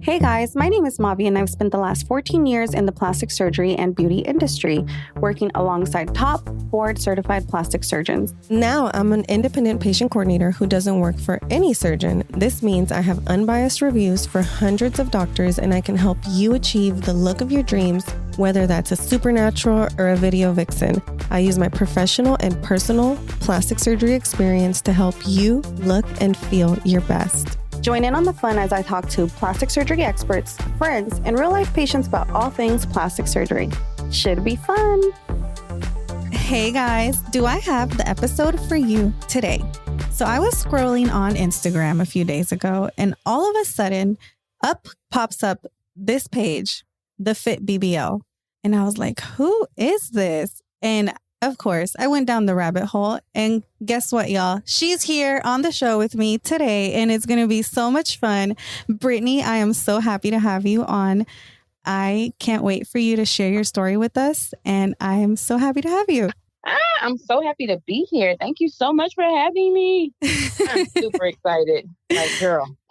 Hey guys, my name is Mavi and I've spent the last 14 years in the plastic surgery and beauty industry, working alongside top board certified plastic surgeons. Now I'm an independent patient coordinator who doesn't work for any surgeon. This means I have unbiased reviews for hundreds of doctors and I can help you achieve the look of your dreams, whether that's a supernatural or a video vixen. I use my professional and personal plastic surgery experience to help you look and feel your best. Join in on the fun as I talk to plastic surgery experts, friends, and real-life patients about all things plastic surgery. Should be fun. Hey guys, do I have the episode for you today? So I was scrolling on Instagram a few days ago and all of a sudden pops up this page, the Fit BBL. And I was like, who is this? And of course, I went down the rabbit hole and guess what, y'all? She's here on the show with me today and it's going to be so much fun. Brittany, I am so happy to have you on. I can't wait for you to share your story with us and I am so happy to have you. I'm so happy to be here. Thank you so much for having me. I'm super excited. Like,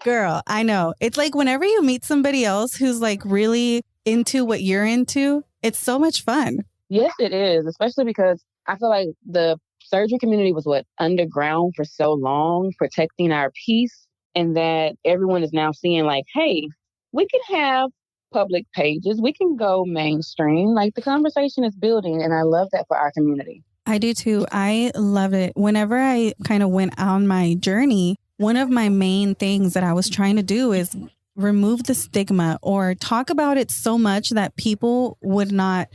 Girl, I know. It's like whenever you meet somebody else who's like really into what you're into, it's so much fun. Yes, it is, especially because I feel like the surgery community was underground for so long, protecting our peace, and that everyone is now seeing like, hey, we can have public pages, we can go mainstream. Like the conversation is building, and I love that for our community. I do too. I love it. Whenever I kind of went on my journey, one of my main things that I was trying to do is remove the stigma or talk about it so much that people would not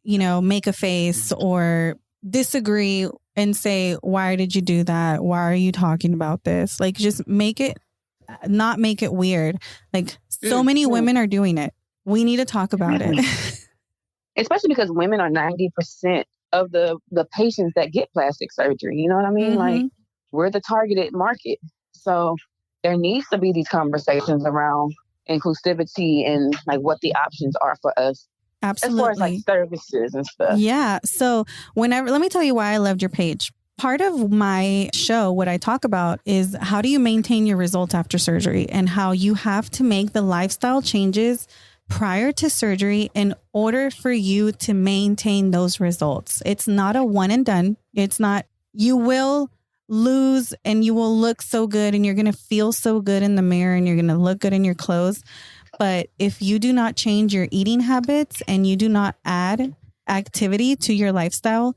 make a face or disagree and say, why did you do that? Why are you talking about this? Like, just not make it weird. Like, so many women are doing it. We need to talk about it. Especially because women are 90% of the patients that get plastic surgery. You know what I mean? Mm-hmm. Like, we're the targeted market. So there needs to be these conversations around inclusivity and like what the options are for us. Absolutely. As far as like services and stuff. Yeah. So let me tell you why I loved your page. Part of my show, what I talk about is how do you maintain your results after surgery and how you have to make the lifestyle changes prior to surgery in order for you to maintain those results. It's not a one and done. It's not, you will lose and you will look so good and you're going to feel so good in the mirror and you're going to look good in your clothes. But if you do not change your eating habits and you do not add activity to your lifestyle,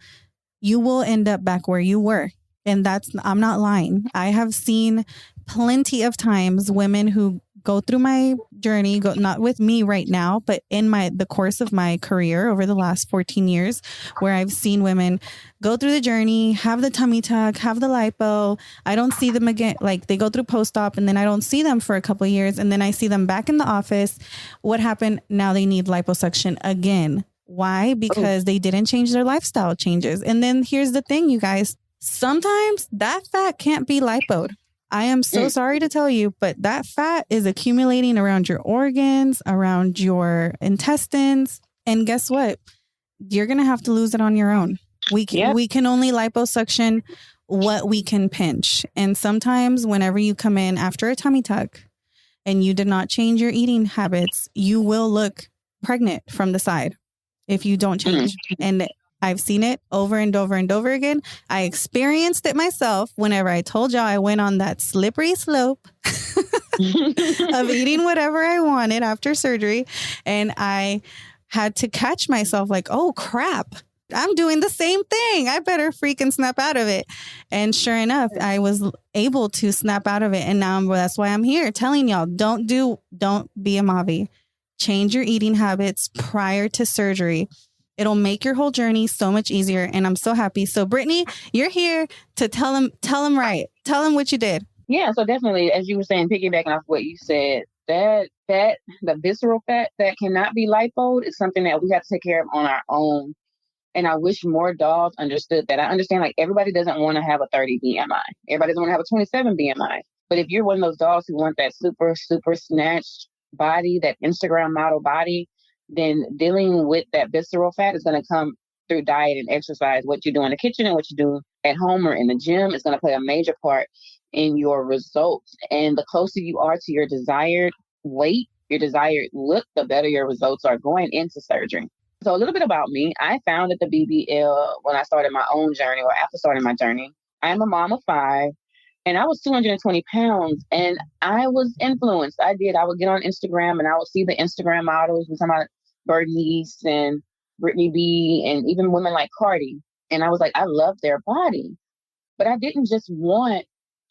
you will end up back where you were. And I'm not lying. I have seen plenty of times women who go through my journey, not with me right now, but in the course of my career over the last 14 years, where I've seen women go through the journey, have the tummy tuck, have the lipo. I don't see them again. Like they go through post-op and then I don't see them for a couple of years. And then I see them back in the office. What happened? Now they need liposuction again. Why? Because they didn't change their lifestyle changes. And then here's the thing, you guys, sometimes that fat can't be lipoed. I am so sorry to tell you, but that fat is accumulating around your organs, around your intestines. And guess what? You're going to have to lose it on your own. We can only liposuction what we can pinch. And sometimes whenever you come in after a tummy tuck and you did not change your eating habits, you will look pregnant from the side if you don't change. And I've seen it over and over and over again. I experienced it myself whenever I told y'all I went on that slippery slope of eating whatever I wanted after surgery. And I had to catch myself like, oh, crap, I'm doing the same thing. I better freaking snap out of it. And sure enough, I was able to snap out of it. And now that's why I'm here telling y'all, don't be a Mavi. Change your eating habits prior to surgery. It'll make your whole journey so much easier. And I'm so happy. So Brittany, you're here to tell them right. Tell them what you did. Yeah. So definitely, as you were saying, piggybacking off what you said, that fat, the visceral fat that cannot be lipoed is something that we have to take care of on our own. And I wish more dogs understood that. I understand like everybody doesn't want to have a 30 BMI. Everybody doesn't want to have a 27 BMI. But if you're one of those dogs who want that super, super snatched body, that Instagram model body, then dealing with that visceral fat is going to come through diet and exercise. What you do in the kitchen and what you do at home or in the gym is going to play a major part in your results. And the closer you are to your desired weight, your desired look, the better your results are going into surgery. So a little bit about me. I founded the BBL when I started my own journey, or after starting my journey. I am a mom of 5, and I was 220 pounds, and I was influenced. I would get on Instagram and I would see the Instagram models. We're talking about Brittney and Brittany B, and even women like Cardi. And I was like, I love their body. But I didn't just want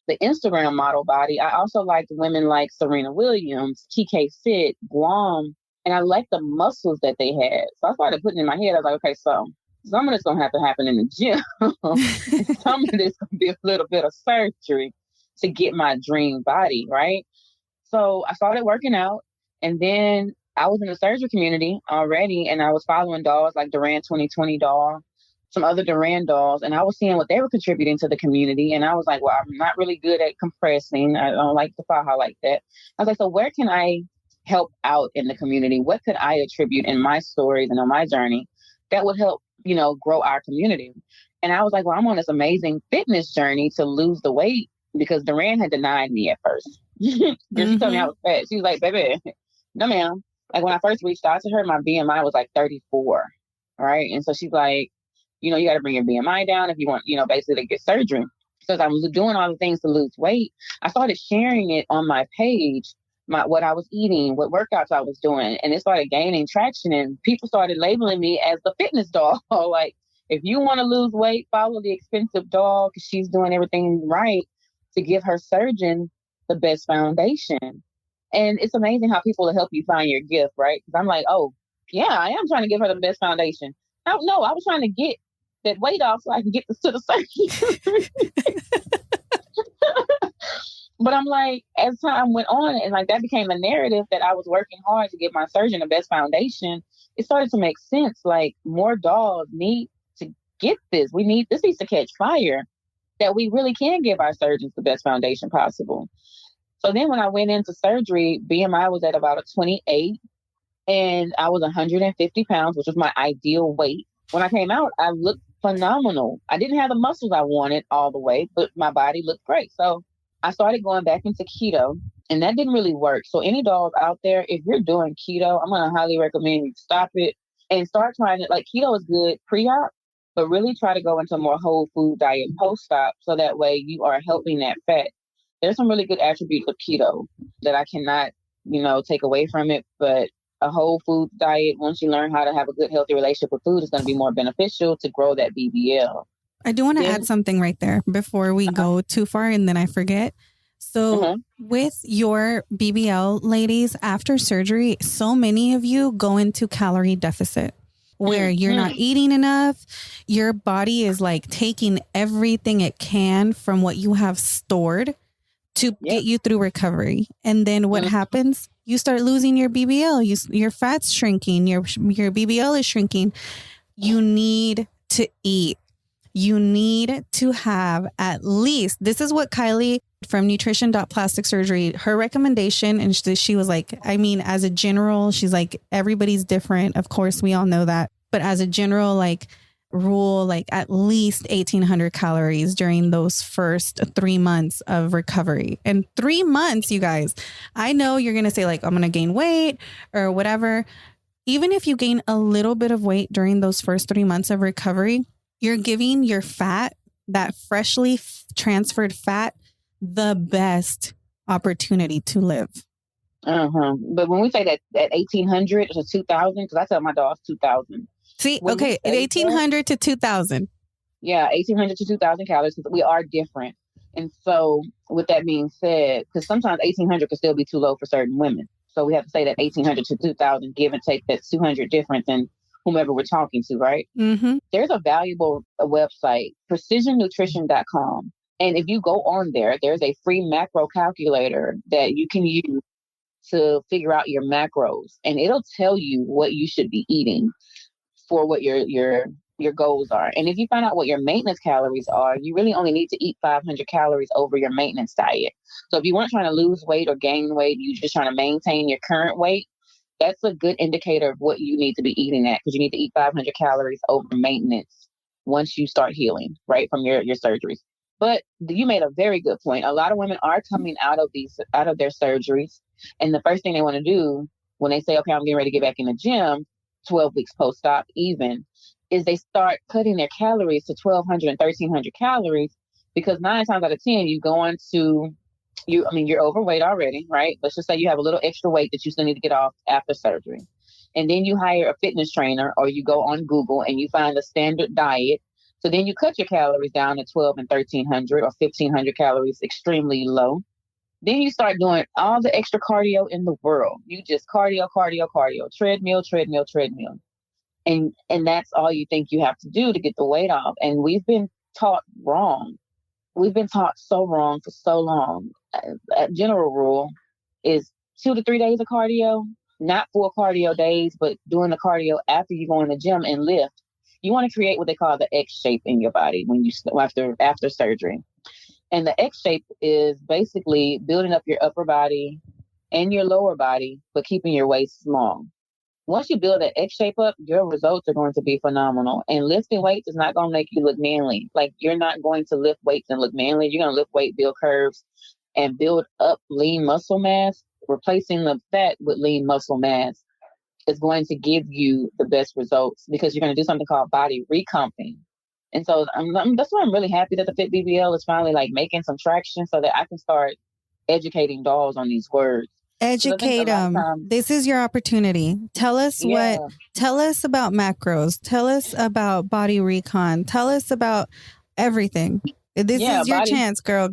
the Instagram model body. I also liked women like Serena Williams, TK Sit, Guam, and I liked the muscles that they had. So I started putting in my head, I was like, okay, so some of this going to have to happen in the gym. Some of this going to be a little bit of surgery to get my dream body, right? So I started working out, and then I was in the surgery community already, and I was following dolls like Duran 2020 doll, some other Duran dolls, and I was seeing what they were contributing to the community. And I was like, well, I'm not really good at compressing. I don't like the faja like that. I was like, so where can I help out in the community? What could I attribute in my stories and on my journey that would help, grow our community? And I was like, well, I'm on this amazing fitness journey to lose the weight, because Duran had denied me at first. She told me I was fat. She was like, baby, no, ma'am. Like when I first reached out to her, my BMI was like 34. Right. And so she's like, you got to bring your BMI down if you want, basically to get surgery. So as I was doing all the things to lose weight, I started sharing it on my page, what I was eating, what workouts I was doing. And it started gaining traction, and people started labeling me as the fitness doll. Like, if you want to lose weight, follow the expensive doll, because she's doing everything right to give her surgeon the best foundation. And it's amazing how people will help you find your gift, right? Because I'm like, oh, yeah, I am trying to give her the best foundation. No, I was trying to get that weight off so I can get this to the surgeon. But I'm like, as time went on, and like that became a narrative that I was working hard to give my surgeon the best foundation, it started to make sense. Like, more dolls need to get this. This needs to catch fire, that we really can give our surgeons the best foundation possible. So then when I went into surgery, BMI was at about a 28, and I was 150 pounds, which was my ideal weight. When I came out, I looked phenomenal. I didn't have the muscles I wanted all the way, but my body looked great. So I started going back into keto, and that didn't really work. So any dolls out there, if you're doing keto, I'm going to highly recommend you stop it and start trying it. Like, keto is good pre-op, but really try to go into a more whole food diet post-op, so that way you are helping that fat. There's some really good attributes of keto that I cannot, take away from it, but a whole food diet, once you learn how to have a good, healthy relationship with food, is going to be more beneficial to grow that BBL. I do want to add something right there before we go too far and then I forget. So with your BBL, ladies, after surgery, so many of you go into calorie deficit where you're not eating enough. Your body is like taking everything it can from what you have stored to get you through recovery. And then what happens? You start losing your BBL. Your fat's shrinking. Your BBL is shrinking. You need to eat. You need to have at least, this is what Kylie from Nutrition.Plastic Surgery, her recommendation. And she was like, I mean, as a general, she's like, everybody's different. Of course, we all know that. But as a general, like, rule, like at least 1,800 calories during those first 3 months of recovery. And 3 months, you guys, I know you're going to say like, I'm going to gain weight or whatever. Even if you gain a little bit of weight during those first 3 months of recovery, you're giving your fat, that freshly transferred fat, the best opportunity to live. But when we say that 1,800 to 2,000, because I tell my dogs 2,000. See, okay, 1,800 to 2,000. Yeah, 1,800 to 2,000 calories, because we are different. And so with that being said, because sometimes 1,800 could still be too low for certain women. So we have to say that 1,800 to 2,000, give and take, that's 200 difference in whomever we're talking to, right? There's a valuable website, precisionnutrition.com. And if you go on there, there's a free macro calculator that you can use to figure out your macros. And it'll tell you what you should be eating for what your goals are. And if you find out what your maintenance calories are, you really only need to eat 500 calories over your maintenance diet. So if you weren't trying to lose weight or gain weight, you're just trying to maintain your current weight, that's a good indicator of what you need to be eating at, because you need to eat 500 calories over maintenance once you start healing, right, from your surgeries. But you made a very good point. A lot of women are coming out of their surgeries, and the first thing they want to do when they say, okay, I'm getting ready to get back in the gym, 12 weeks post-op even, is they start cutting their calories to 1,200 and 1,300 calories, because 9 times out of 10, you're overweight already, right? Let's just say you have a little extra weight that you still need to get off after surgery. And then you hire a fitness trainer, or you go on Google and you find a standard diet. So then you cut your calories down to 12 and 1,300 or 1,500 calories, extremely low. Then you start doing all the extra cardio in the world. You just cardio, treadmill. And that's all you think you have to do to get the weight off. And we've been taught wrong. We've been taught so wrong for so long. A general rule is 2 to 3 days of cardio, not full cardio days, but doing the cardio after you go in the gym and lift. You want to create what they call the X shape in your body when you after surgery. And the X shape is basically building up your upper body and your lower body, but keeping your waist small. Once you build that X shape up, your results are going to be phenomenal. And lifting weights is not going to make you look manly. Like, you're not going to lift weights and look manly. You're going to lift weight, build curves, and build up lean muscle mass. Replacing the fat with lean muscle mass is going to give you the best results, because you're going to do something called body recomping. And so that's why I'm really happy that the Fit BBL is finally like making some traction, so that I can start educating dolls on these words. Educate them. This is your opportunity. Tell us tell us about macros. Tell us about body recon. Tell us about everything. This is your chance, girl.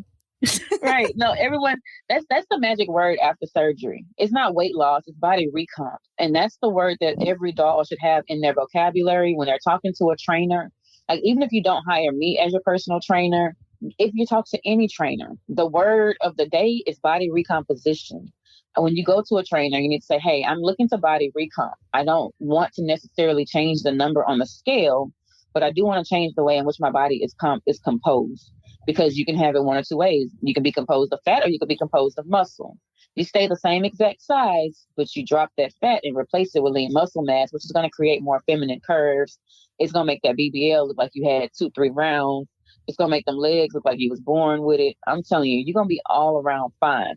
Right. No, everyone, that's the magic word after surgery. It's not weight loss, it's body recon. And that's the word that every doll should have in their vocabulary when they're talking to a trainer. Like, even if you don't hire me as your personal trainer, if you talk to any trainer, the word of the day is body recomposition. And when you go to a trainer, you need to say, hey, I'm looking to body recomp. I don't want to necessarily change the number on the scale, but I do want to change the way in which my body is composed. Because you can have it one or two ways. You can be composed of fat, or you can be composed of muscle. You stay the same exact size, but you drop that fat and replace it with lean muscle mass, which is going to create more feminine curves. It's going to make that BBL look like you had 2-3 rounds. It's going to make them legs look like you was born with it. I'm telling you, you're going to be all around fine.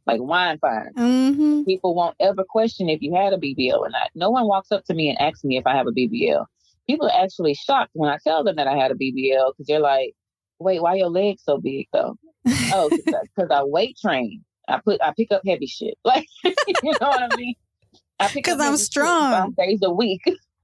Like wine fine. Mm-hmm. People won't ever question if you had a BBL or not. No one walks up to me and asks me if I have a BBL. People are actually shocked when I tell them that I had a BBL, because they're like, wait, why your legs so big though? Oh, because I weight train. I pick up heavy shit. Like, you know what I mean? Because I'm strong. 5 days a week.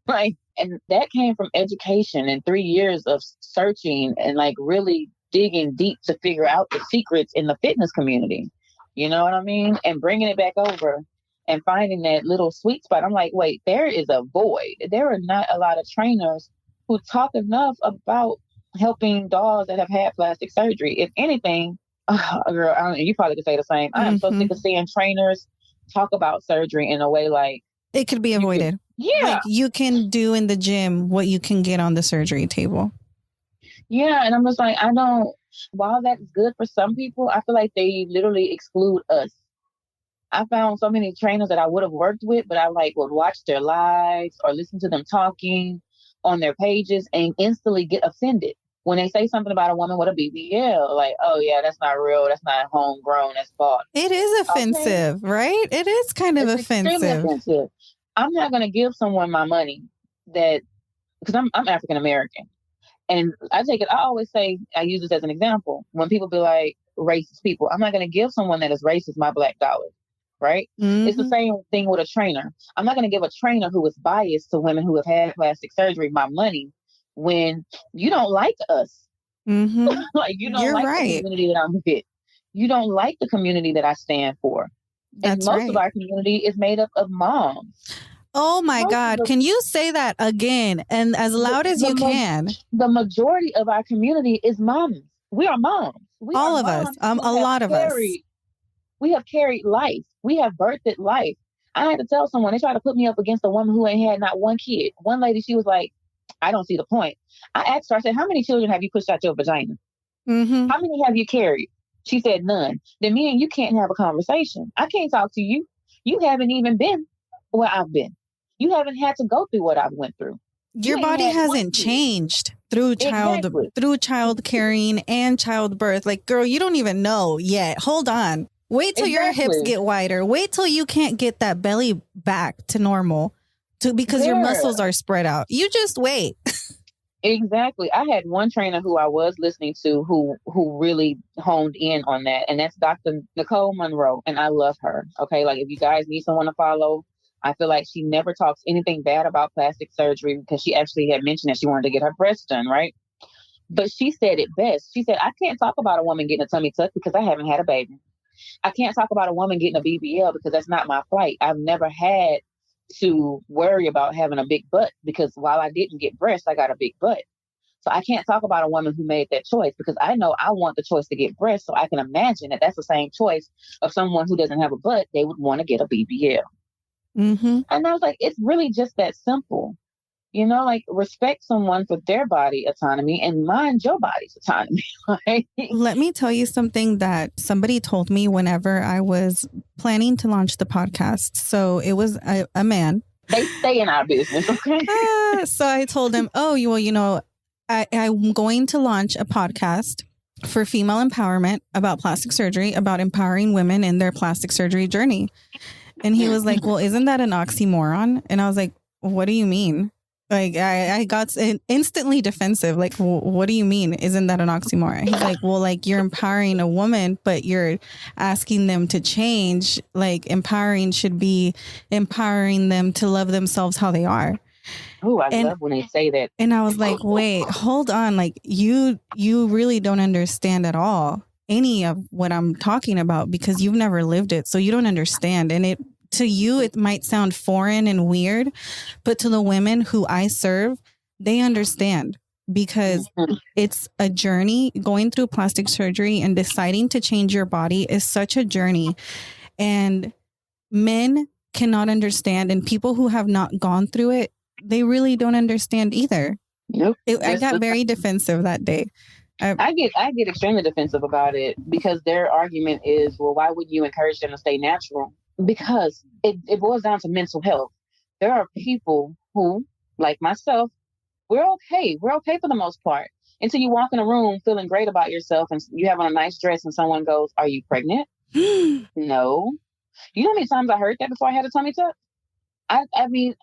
Like, and that came from education and 3 years of searching and like really digging deep to figure out the secrets in the fitness community. You know what I mean? And bringing it back over and finding that little sweet spot. I'm like, wait, there is a void. There are not a lot of trainers who talk enough about helping dolls that have had plastic surgery. If anything, girl, you probably could say the same. I am so sick of seeing trainers talk about surgery in a way like it could be avoided. Like you can do in the gym what you can get on the surgery table. Yeah, and I'm just like, while that's good for some people, I feel like they literally exclude us. I found so many trainers that I would have worked with, but I would watch their lives or listen to them talking on their pages and instantly get offended when they say something about a woman with a BBL. Like, oh yeah, that's not real. That's not homegrown. That's bought. It is offensive, right? It is kind of offensive. I'm not going to give someone my money because I'm African American. And I always say, I use this as an example. When people be like racist people, I'm not going to give someone that is racist my black dollar. Right? Mm-hmm. It's the same thing with a trainer. I'm not going to give a trainer who is biased to women who have had plastic surgery my money when you don't like us. Mm-hmm. Like, you don't the community that I'm with. You don't like the community that I stand for. And most of our community is made up of moms. Oh my God. Can you say that again and as loud as you can? The majority of our community is moms. We are moms. All of us. A lot of us. We have carried life. We have birthed life. I had to tell someone, they tried to put me up against a woman who ain't had not one kid. One lady, she was like, I don't see the point. I asked her, I said, how many children have you pushed out your vagina? Mm-hmm. How many have you carried? She said, none. Then me and you can't have a conversation. I can't talk to you. You haven't even been where I've been. You haven't had to go through what I've went through. Your body hasn't changed through child carrying and childbirth. Like, girl, you don't even know yet. Hold on. Wait till your hips Exactly. get wider. Wait till you can't get that belly back to normal because your Yeah. muscles are spread out. You just wait. Exactly. I had one trainer who I was listening to who really honed in on that, and that's Dr. Nicole Monroe, and I love her. Okay, like if you guys need someone to follow, I feel like she never talks anything bad about plastic surgery because she actually had mentioned that she wanted to get her breasts done, right? But she said it best. She said, I can't talk about a woman getting a tummy tuck because I haven't had a baby. I can't talk about a woman getting a BBL because that's not my plight. I've never had to worry about having a big butt because while I didn't get breasts, I got a big butt. So I can't talk about a woman who made that choice because I know I want the choice to get breasts. So I can imagine that that's the same choice of someone who doesn't have a butt. They would want to get a BBL. Mm-hmm. And I was like, it's really just that simple. You know, like respect someone for their body autonomy and mind your body's autonomy. Right? Let me tell you something that somebody told me whenever I was planning to launch the podcast. So it was a man. They stay in our business, okay? So I told him, I'm going to launch a podcast for female empowerment about plastic surgery, about empowering women in their plastic surgery journey. And he was like, well, isn't that an oxymoron? And I was like, what do you mean? Like, I got instantly defensive. Like, what do you mean? Isn't that an oxymoron? He's like, well, like you're empowering a woman, but you're asking them to change. Like empowering should be empowering them to love themselves how they are. Oh, I love when they say that. And I was like, wait, hold on. Like you really don't understand at all any of what I'm talking about because you've never lived it. So you don't understand. And to you, it might sound foreign and weird, but to the women who I serve, they understand because it's a journey. Going through plastic surgery and deciding to change your body is such a journey. And men cannot understand. And people who have not gone through it, they really don't understand either. Nope. I got very defensive that day. I get extremely defensive about it because their argument is, well, why would you encourage them to stay natural? Because it boils down to mental health. There are people who, like myself, we're okay. We're okay for the most part. Until you walk in a room feeling great about yourself and you have on a nice dress and someone goes, are you pregnant? No. You know how many times I heard that before I had a tummy tuck? I mean,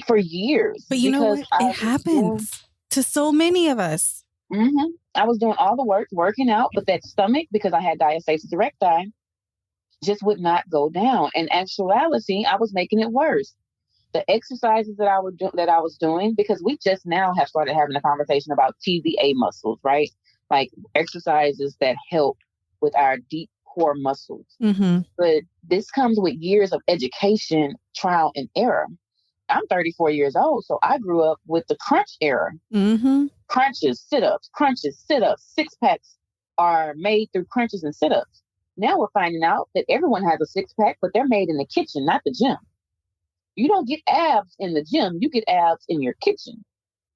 for years. But you know what? It happens to so many of us. Mm-hmm. I was doing all the work, working out, but that stomach, because I had diastasis erecti, just would not go down. In actuality, I was making it worse. The exercises that I was doing, because we just now have started having a conversation about TVA muscles, right? Like exercises that help with our deep core muscles. Mm-hmm. But this comes with years of education, trial and error. I'm 34 years old, so I grew up with the crunch era. Mm-hmm. Crunches, sit-ups, six packs are made through crunches and sit-ups. Now we're finding out that everyone has a six pack, but they're made in the kitchen, not the gym. You don't get abs in the gym, you get abs in your kitchen.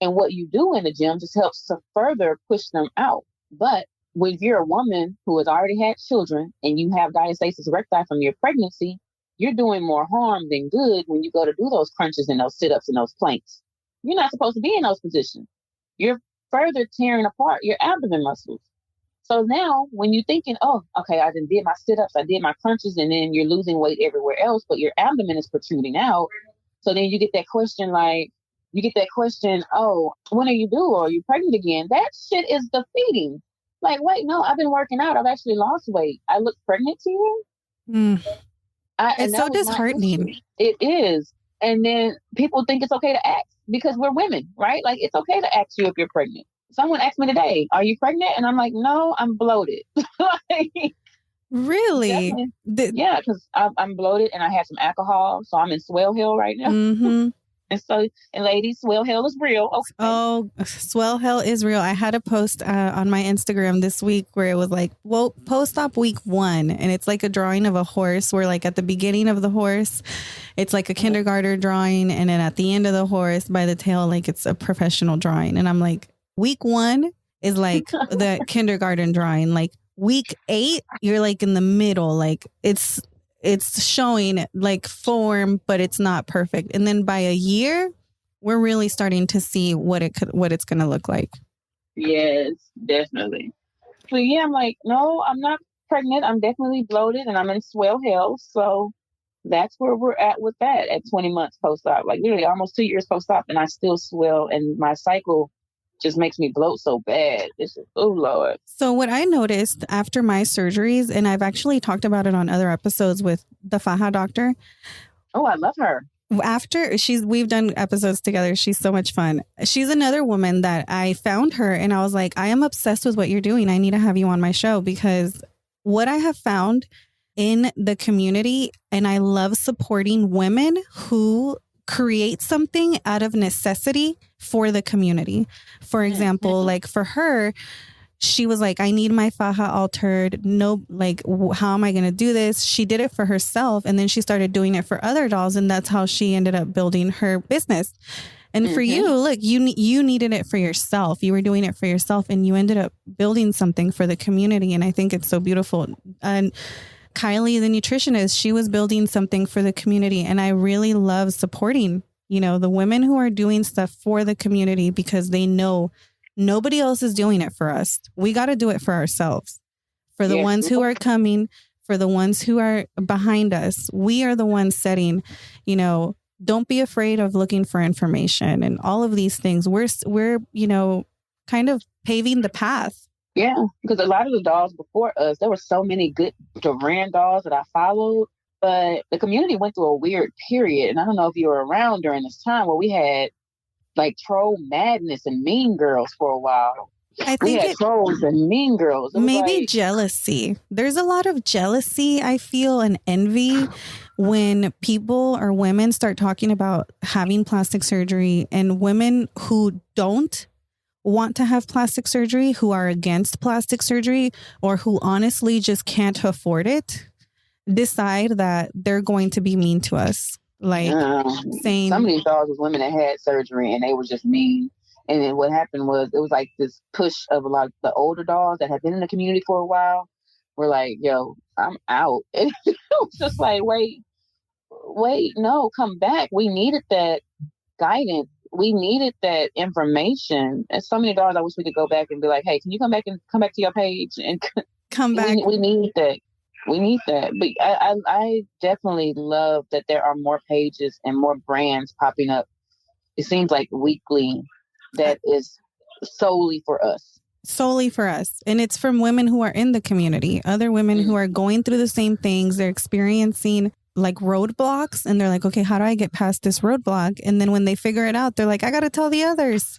And what you do in the gym just helps to further push them out. But when you're a woman who has already had children and you have diastasis erecti from your pregnancy, you're doing more harm than good when you go to do those crunches and those sit-ups and those planks. You're not supposed to be in those positions. You're further tearing apart your abdomen muscles. So now when you're thinking, oh, okay, I did my sit-ups, I did my crunches, and then you're losing weight everywhere else, but your abdomen is protruding out. So then you get that question oh, when are you due? Or are you pregnant again? That shit is defeating. Like, wait, no, I've been working out. I've actually lost weight. I look pregnant to you? It's so disheartening. It is. And then people think it's okay to ask because we're women, right? Like, it's okay to ask you if you're pregnant. Someone asked me today, are you pregnant? And I'm like, no, I'm bloated. Really? Yeah, because I'm bloated and I had some alcohol. So I'm in Swell Hill right now. Mm-hmm. And ladies, Swell Hill is real. Okay. Oh, Swell Hill is real. I had a post on my Instagram this week where it was like, well, post-op week 1. And it's like a drawing of a horse where like at the beginning of the horse, it's like a kindergarten drawing. And then at the end of the horse by the tail, like it's a professional drawing. And I'm like, week 1 is like the kindergarten drawing. Like week 8, you're like in the middle. Like it's showing like form, but it's not perfect. And then by a year, we're really starting to see what it's going to look like. Yes, definitely. So yeah, I'm like, no, I'm not pregnant. I'm definitely bloated and I'm in swell health. So that's where we're at with that at 20 months post-op. Like literally almost 2 years post-op and I still swell and my cycle just makes me bloat so bad. It's just, oh Lord. So what I noticed after my surgeries, and I've actually talked about it on other episodes with the Faja doctor. Oh, I love her. After we've done episodes together. She's so much fun. She's another woman that I found her and I was like, I am obsessed with what you're doing. I need to have you on my show because what I have found in the community, and I love supporting women who create something out of necessity for the community. For example, like for her, she was like, I need my faja altered. No, like, how am I going to do this? She did it for herself. And then she started doing it for other dolls. And that's how she ended up building her business. And for you, look, you needed it for yourself. You were doing it for yourself and you ended up building something for the community. And I think it's so beautiful. And Kylie, the nutritionist, she was building something for the community. And I really love supporting, the women who are doing stuff for the community because they know nobody else is doing it for us. We got to do it for ourselves. For the ones who are coming, for the ones who are behind us, we are the ones setting, don't be afraid of looking for information and all of these things. We're kind of paving the path. Yeah, because a lot of the dolls before us, there were so many good Duran dolls that I followed, but the community went through a weird period. And I don't know if you were around during this time where we had like Troll Madness and Mean Girls for a while. I think we had Trolls and Mean Girls. Maybe jealousy. There's a lot of jealousy, I feel, and envy when people or women start talking about having plastic surgery, and women who don't want to have plastic surgery, who are against plastic surgery, or who honestly just can't afford it, decide that they're going to be mean to us. Like saying some of these dolls was women that had surgery and they were just mean. And then what happened was it was like this push of a lot of the older dolls that had been in the community for a while were like, yo, I'm out. And it was just like, wait, no, come back. We needed that guidance. We needed that information. And so many dolls, I wish we could go back and be like, hey, can you come back to your page and come back? We need that. We need that. But I definitely love that there are more pages and more brands popping up. It seems like weekly that is solely for us. Solely for us. And it's from women who are in the community, other women who are going through the same things. They're experiencing like roadblocks and they're like, okay, how do I get past this roadblock? And then when they figure it out, they're like, I got to tell the others.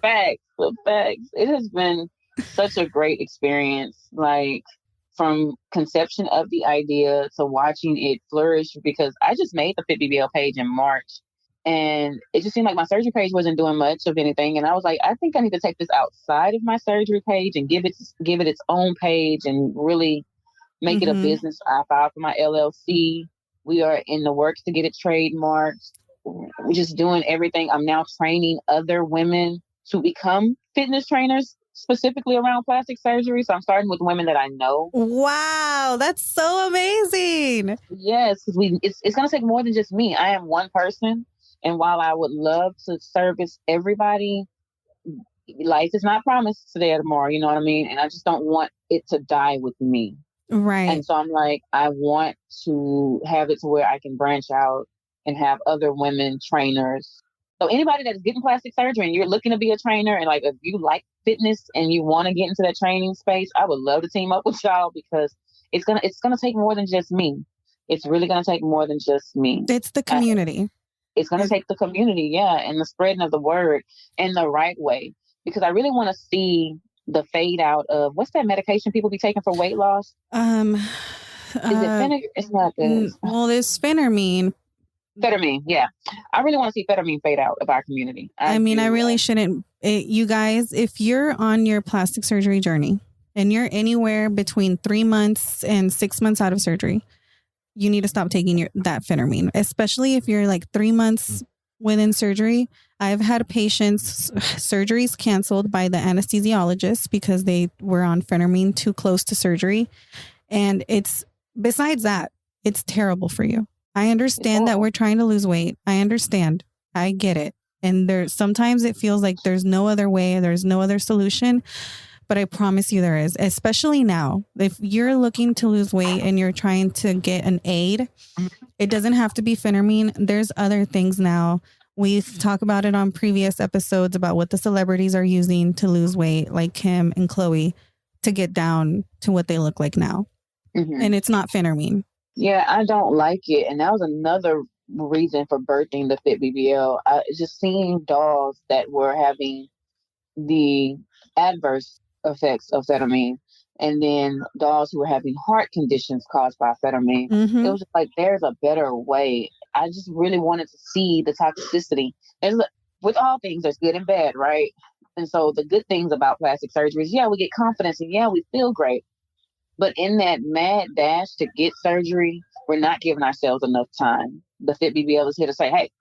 Facts. It has been such a great experience, like from conception of the idea to watching it flourish, because I just made the Fit BBL page in March and it just seemed like my surgery page wasn't doing much of anything. And I was like, I think I need to take this outside of my surgery page and give it its own page and really make it a business. I filed for my LLC. We are in the works to get it trademarked. We're just doing everything. I'm now training other women to become fitness trainers specifically around plastic surgery. So I'm starting with women that I know. Wow, that's so amazing. Yes, because it's going to take more than just me. I am one person. And while I would love to service everybody, life is not promised today or tomorrow. You know what I mean? And I just don't want it to die with me. Right. And so I'm like, I want to have it to where I can branch out and have other women trainers. So anybody that's getting plastic surgery and you're looking to be a trainer, and like if you like fitness and you want to get into that training space, I would love to team up with y'all, because it's gonna take more than just me. It's really gonna take more than just me. It's the community. It's gonna take the community, and the spreading of the word in the right way. Because I really want to see the fade out of what's that medication people be taking for weight loss? Is it Phentermine? It's not good. Well, there's Phentermine. Phentermine, yeah. I really want to see Phentermine fade out of our community. I really shouldn't. You guys, if you're on your plastic surgery journey and you're anywhere between 3 months and 6 months out of surgery, you need to stop taking that Phentermine, especially if you're like 3 months within surgery. I've had patients, surgeries canceled by the anesthesiologist because they were on Phentermine too close to surgery. And besides that, it's terrible for you. I understand that we're trying to lose weight. I understand. I get it. And sometimes it feels like there's no other way. There's no other solution. but I promise you there is, especially now. If you're looking to lose weight and you're trying to get an aid, it doesn't have to be Phentermine. There's other things now. We've talked about it on previous episodes about what the celebrities are using to lose weight, like Kim and Chloe, to get down to what they look like now. And it's not Phentermine. Yeah, I don't like it. And that was another reason for birthing the Fit BBL. Just seeing dolls that were having the adverse effects of Phentermine, and then dolls who were having heart conditions caused by Phentermine. It was just like, there's a better way. I just really wanted to see the toxicity. With all things, there's good and bad, right? And so the good things about plastic surgery is, yeah, we get confidence and yeah, we feel great. But in that mad dash to get surgery, we're not giving ourselves enough time. The Fit BBL is here to say, hey,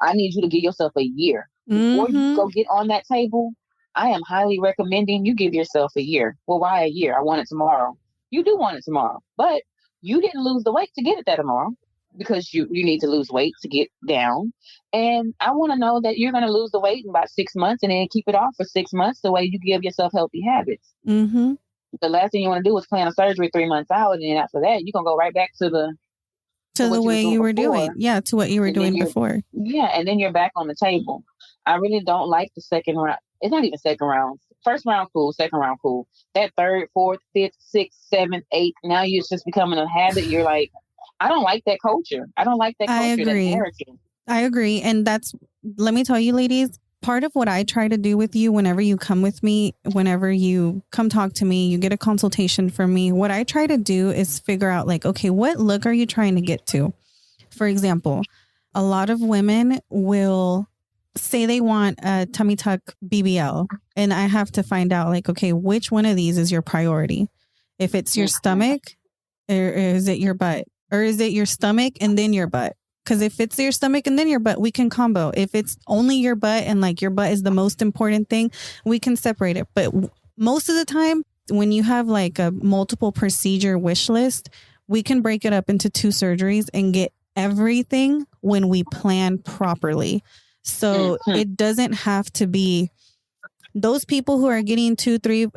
I need you to give yourself a year. Before you go get on that table, I am highly recommending you give yourself a year. Well, why a year? I want it tomorrow. You do want it tomorrow, but you didn't lose the weight to get it that tomorrow, because you need to lose weight to get down. And I want to know that you're going to lose the weight in about 6 months and then keep it off for 6 months, the way you give yourself healthy habits. The last thing you want to do is plan a surgery 3 months out, and then after that, you're going to go right back to the way you were doing. Yeah, to what you were doing before. Yeah, and then you're back on the table. I really don't like the second round. It's not even second round. First round, cool. Second round, cool. That third, fourth, fifth, sixth, seventh, eighth, now you're just becoming a habit. You're like, I don't like that culture. I don't like that culture. I agree. That narrative. I agree. And let me tell you, ladies, part of what I try to do with you whenever you come with me, whenever you come talk to me, you get a consultation from me, what I try to do is figure out like, okay, what look are you trying to get to? For example, a lot of women will say they want a tummy tuck BBL, and I have to find out like, okay, which one of these is your priority? If it's your stomach, or is it your butt? Or is it your stomach and then your butt? Because if it's your stomach and then your butt, we can combo. If it's only your butt and like your butt is the most important thing, we can separate it. But most of the time, when you have like a multiple procedure wish list, we can break it up into 2 surgeries and get everything when we plan properly. So it doesn't have to be those people who are getting 2, 3,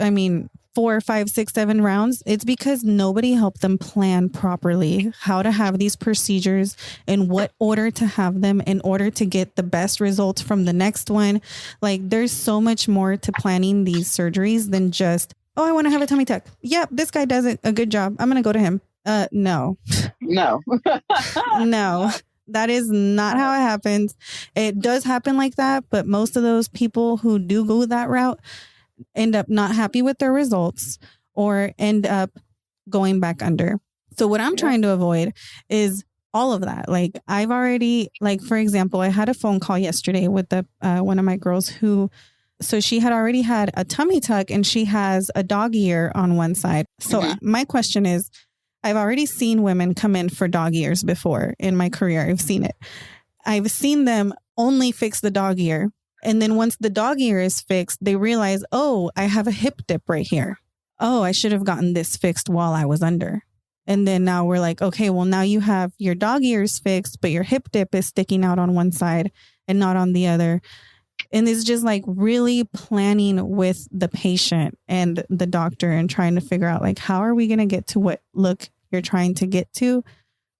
4, 5, 6, 7 rounds. It's because nobody helped them plan properly how to have these procedures and what order to have them in order to get the best results from the next one. Like, there's so much more to planning these surgeries than just, oh, I want to have a tummy tuck. Yep, this guy does a good job. I'm going to go to him. No. No. No. That is not how it happens. It does happen like that, but most of those people who do go that route end up not happy with their results or end up going back under. So what I'm trying to avoid is all of that. Like, I've already, like, for example, I had a phone call yesterday with one of my girls so she had already had a tummy tuck and she has a dog ear on one side. So my question is, I've already seen women come in for dog ears before in my career. I've seen it. I've seen them only fix the dog ear. And then once the dog ear is fixed, they realize, oh, I have a hip dip right here. Oh, I should have gotten this fixed while I was under. And then now we're like, okay, well, now you have your dog ears fixed, but your hip dip is sticking out on one side and not on the other. And it's just like really planning with the patient and the doctor and trying to figure out like, how are we going to get to what look you're trying to get to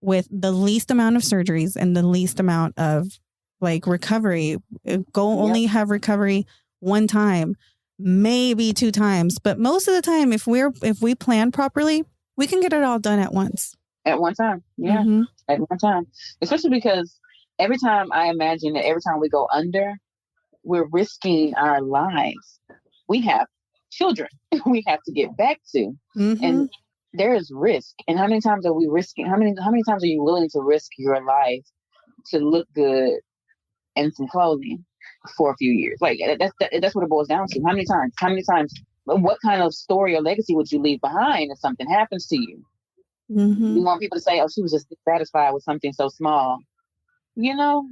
with the least amount of surgeries and the least amount of like recovery. Only have recovery 1 time, maybe 2 times. But most of the time, if we plan properly, we can get it all done at once. At one time. Yeah. At one time. Especially because every time I imagine that every time we go under, we're risking our lives. We have children we have to get back to. And there is risk. And how many times are we risking? How many times are you willing to risk your life to look good and some clothing for a few years? Like, that's what it boils down to. How many times? What kind of story or legacy would you leave behind if something happens to you? You want people to say, oh, she was just dissatisfied with something so small,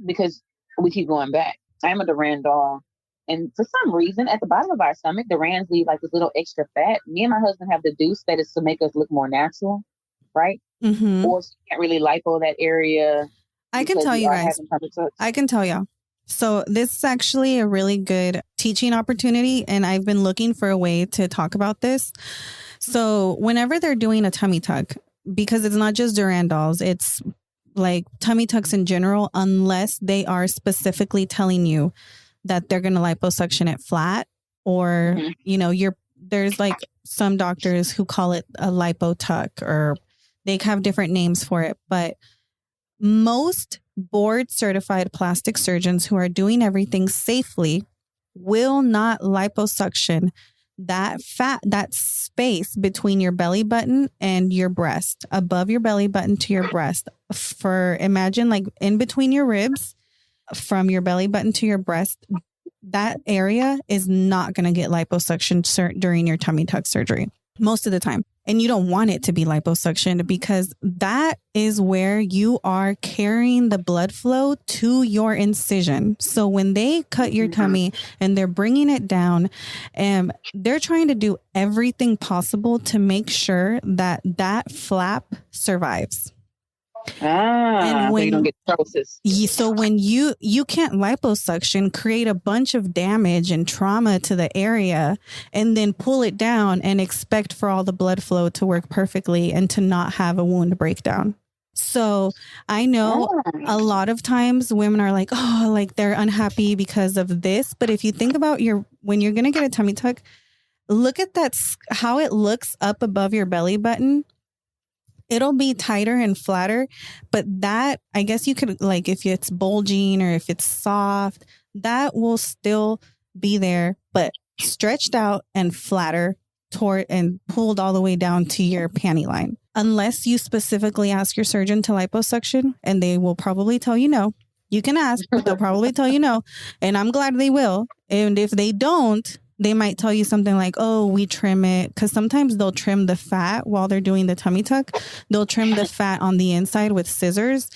because we keep going back. I'm a Duran doll. And for some reason, at the bottom of our stomach, Durans leave like this little extra fat. Me and my husband have deduced that it's to make us look more natural, right? Or she can't really lipo that area. I can tell you guys. I can tell y'all. So this is actually a really good teaching opportunity, and I've been looking for a way to talk about this. So whenever they're doing a tummy tuck, because it's not just Durandals, it's like tummy tucks in general, unless they are specifically telling you that they're going to liposuction it flat, or, you know, there's like some doctors who call it a lipo tuck, or they have different names for it. But most board certified plastic surgeons who are doing everything safely will not liposuction that fat, that space between your belly button and your breast, above your belly button to your breast, for imagine like in between your ribs, from your belly button to your breast. That area is not going to get liposuction during your tummy tuck surgery most of the time. And you don't want it to be liposuctioned, because that is where you are carrying the blood flow to your incision. So when they cut your tummy and they're bringing it down, they're trying to do everything possible to make sure that that flap survives. And when, so you don't get cirrhosis. So when you can't liposuction, create a bunch of damage and trauma to the area, and then pull it down and expect for all the blood flow to work perfectly and to not have a wound breakdown. So I know a lot of times women are like, oh, like they're unhappy because of this. But if you think about when you're going to get a tummy tuck, look at that, how it looks up above your belly button. It'll be tighter and flatter, but that, I guess you could, like, if it's bulging or if it's soft, that will still be there, but stretched out and flatter toward and pulled all the way down to your panty line. Unless you specifically ask your surgeon to liposuction, and they will probably tell you no. You can ask, but they'll probably tell you no. And I'm glad they will. And if they don't, they might tell you something like, oh, we trim it. Because sometimes they'll trim the fat while they're doing the tummy tuck. They'll trim the fat on the inside with scissors.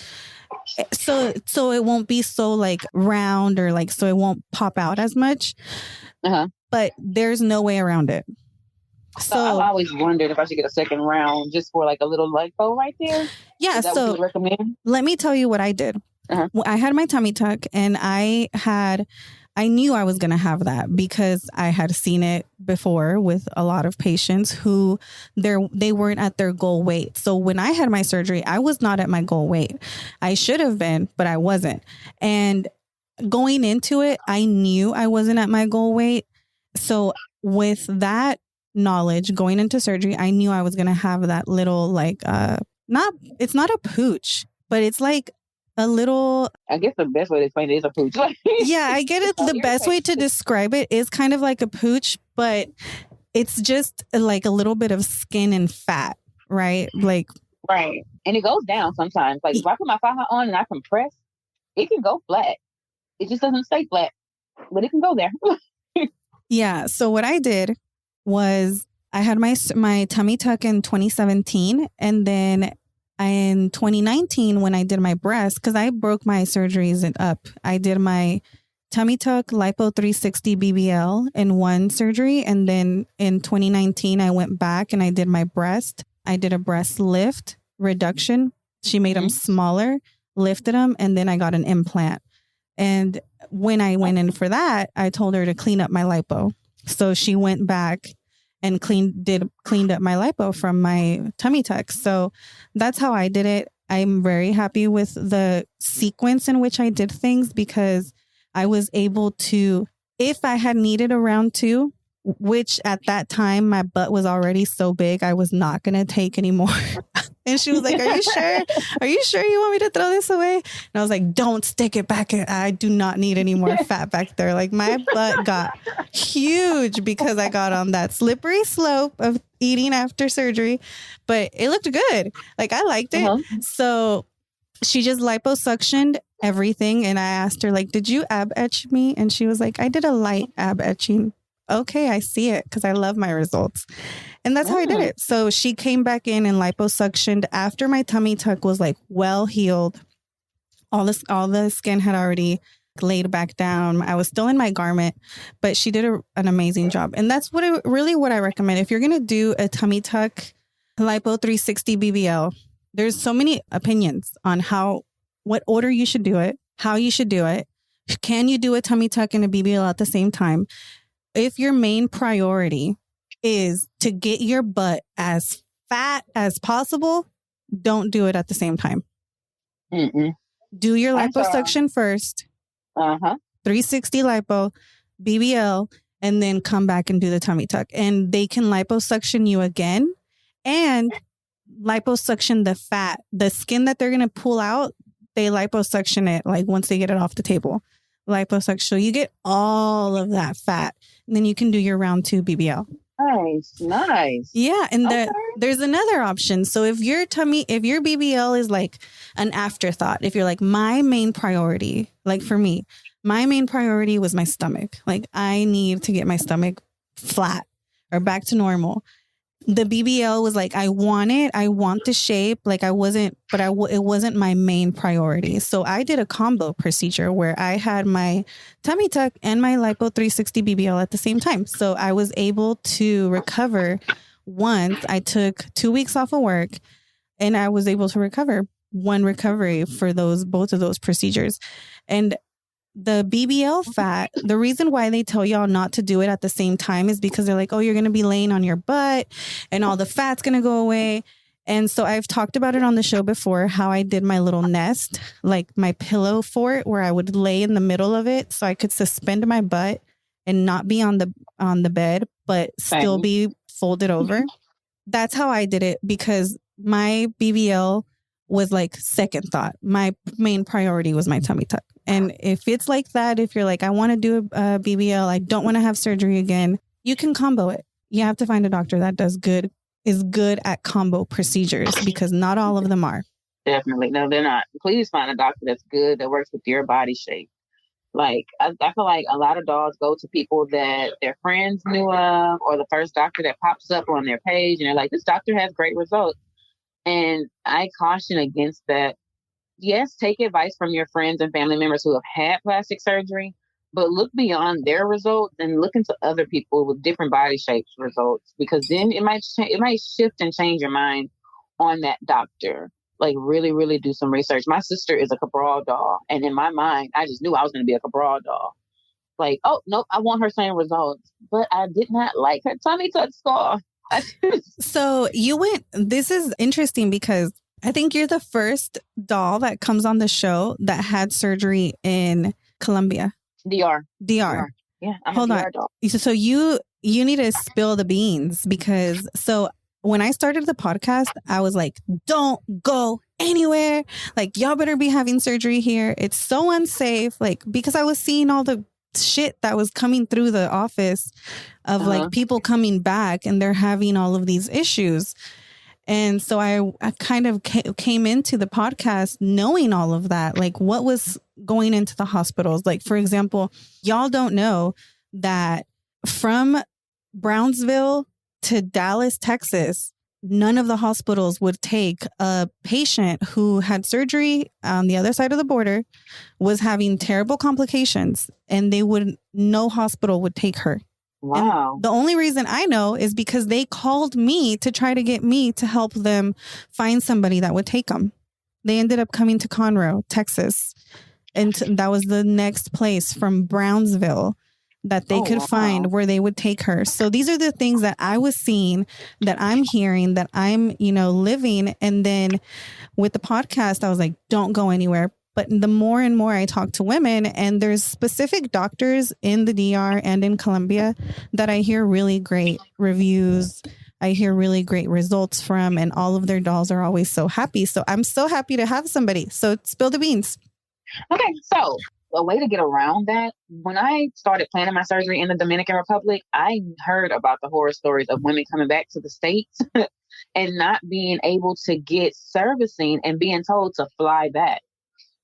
So it won't be so like round, or like, so it won't pop out as much. But there's no way around it. So I've always wondered if I should get a second round just for like a little lipo right there. Yeah. Is that what you recommend? Let me tell you what I did. I had my tummy tuck, and I knew I was going to have that because I had seen it before with a lot of patients who they weren't at their goal weight. So when I had my surgery, I was not at my goal weight. I should have been, but I wasn't. And going into it, I knew I wasn't at my goal weight. So with that knowledge going into surgery, I knew I was going to have that little like, it's not a pooch, but it's like a little, I guess the best way to explain it is a pooch. Yeah, I get it. The best way to describe it is kind of like a pooch, but it's just like a little bit of skin and fat, right? Like, right. And it goes down sometimes. Like if I put my faja on and I compress, it can go flat. It just doesn't stay flat, but it can go there. Yeah. So what I did was I had my tummy tuck in 2017, and then in 2019, when I did my breast, because I broke my surgeries up, I did my tummy tuck, lipo 360 BBL in one surgery. And then in 2019, I went back and I did my breast. I did a breast lift reduction. She made them smaller, lifted them, and then I got an implant. And when I went in for that, I told her to clean up my lipo. So she went back and cleaned up my lipo from my tummy tuck. So that's how I did it. I'm very happy with the sequence in which I did things, because I was able to, if I had needed a round two, which at that time my butt was already so big, I was not going to take anymore. And she was like, are you sure? Are you sure you want me to throw this away? And I was like, don't stick it back in. I do not need any more fat back there. Like my butt got huge because I got on that slippery slope of eating after surgery, but it looked good. Like I liked it. So she just liposuctioned everything. And I asked her, like, did you ab etch me? And she was like, I did a light ab etching. Okay, I see it, because I love my results. And that's how I did it. So she came back in and liposuctioned after my tummy tuck was like well healed. All the skin had already laid back down. I was still in my garment, but she did an amazing job. And that's what I recommend. If you're going to do a tummy tuck, lipo 360 BBL, there's so many opinions on what order you should do it, how you should do it. Can you do a tummy tuck and a BBL at the same time? If your main priority is to get your butt as fat as possible, don't do it at the same time. Mm-mm. Do your I saw- liposuction first, Uh-huh. 360 lipo, BBL, and then come back and do the tummy tuck. And they can liposuction you again and liposuction the fat. The skin that they're going to pull out, they liposuction it like once they get it off the table. Liposuction. So you get all of that fat. And then you can do your round 2 BBL. Nice. Yeah. And Okay. there's another option. So if your BBL is like an afterthought, if you're like, my main priority, like for me, my main priority was my stomach. Like I need to get my stomach flat or back to normal. The BBL was like, I want the shape. Like it wasn't my main priority. So I did a combo procedure where I had my tummy tuck and my lipo 360 BBL at the same time. So I was able to recover once. I took 2 weeks off of work and I was able to recover one recovery for both of those procedures. And the BBL fat, the reason why they tell y'all not to do it at the same time is because they're like, oh, you're going to be laying on your butt and all the fat's going to go away. And so I've talked about it on the show before, how I did my little nest, like my pillow fort, where I would lay in the middle of it so I could suspend my butt and not be on the bed, but still be folded over. That's how I did it because my BBL was like second thought. My main priority was my tummy tuck. And if it's like that, if you're like, I want to do a BBL, I don't want to have surgery again, you can combo it. You have to find a doctor that is good at combo procedures because not all of them are. Definitely. No, they're not. Please find a doctor that's good, that works with your body shape. Like, I feel like a lot of dogs go to people that their friends knew of or the first doctor that pops up on their page and they're like, this doctor has great results. And I caution against that. Yes, take advice from your friends and family members who have had plastic surgery, but look beyond their results and look into other people with different body shapes results, because then it might shift and change your mind on that doctor. Like really, really do some research. My sister is a Cabral doll, and in my mind, I just knew I was going to be a Cabral doll. Like, oh nope, I want her same results, but I did not like her tummy tuck scar. So this is interesting because I think you're the first doll that comes on the show that had surgery in Colombia. DR. Yeah, I'm Hold a on. DR doll. So you need to spill the beans because when I started the podcast, I was like, don't go anywhere. Like, y'all better be having surgery here. It's so unsafe. Like, because I was seeing all the shit that was coming through the office of like people coming back and they're having all of these issues. And so I kind of came into the podcast knowing all of that, like what was going into the hospitals. Like, for example, y'all don't know that from Brownsville to Dallas, Texas, none of the hospitals would take a patient who had surgery on the other side of the border, was having terrible complications, and no hospital would take her. Wow. And the only reason I know is because they called me to try to get me to help them find somebody that would take them. They ended up coming to Conroe, Texas. And that was the next place from Brownsville that they could find where they would take her. So these are the things that I was seeing, that I'm hearing, that I'm, living. And then with the podcast, I was like, don't go anywhere. But the more and more I talk to women, and there's specific doctors in the DR and in Colombia that I hear really great reviews. I hear really great results from, and all of their dolls are always so happy. So I'm so happy to have somebody. So spill the beans. Okay, so a way to get around that, when I started planning my surgery in the Dominican Republic, I heard about the horror stories of women coming back to the States and not being able to get servicing and being told to fly back.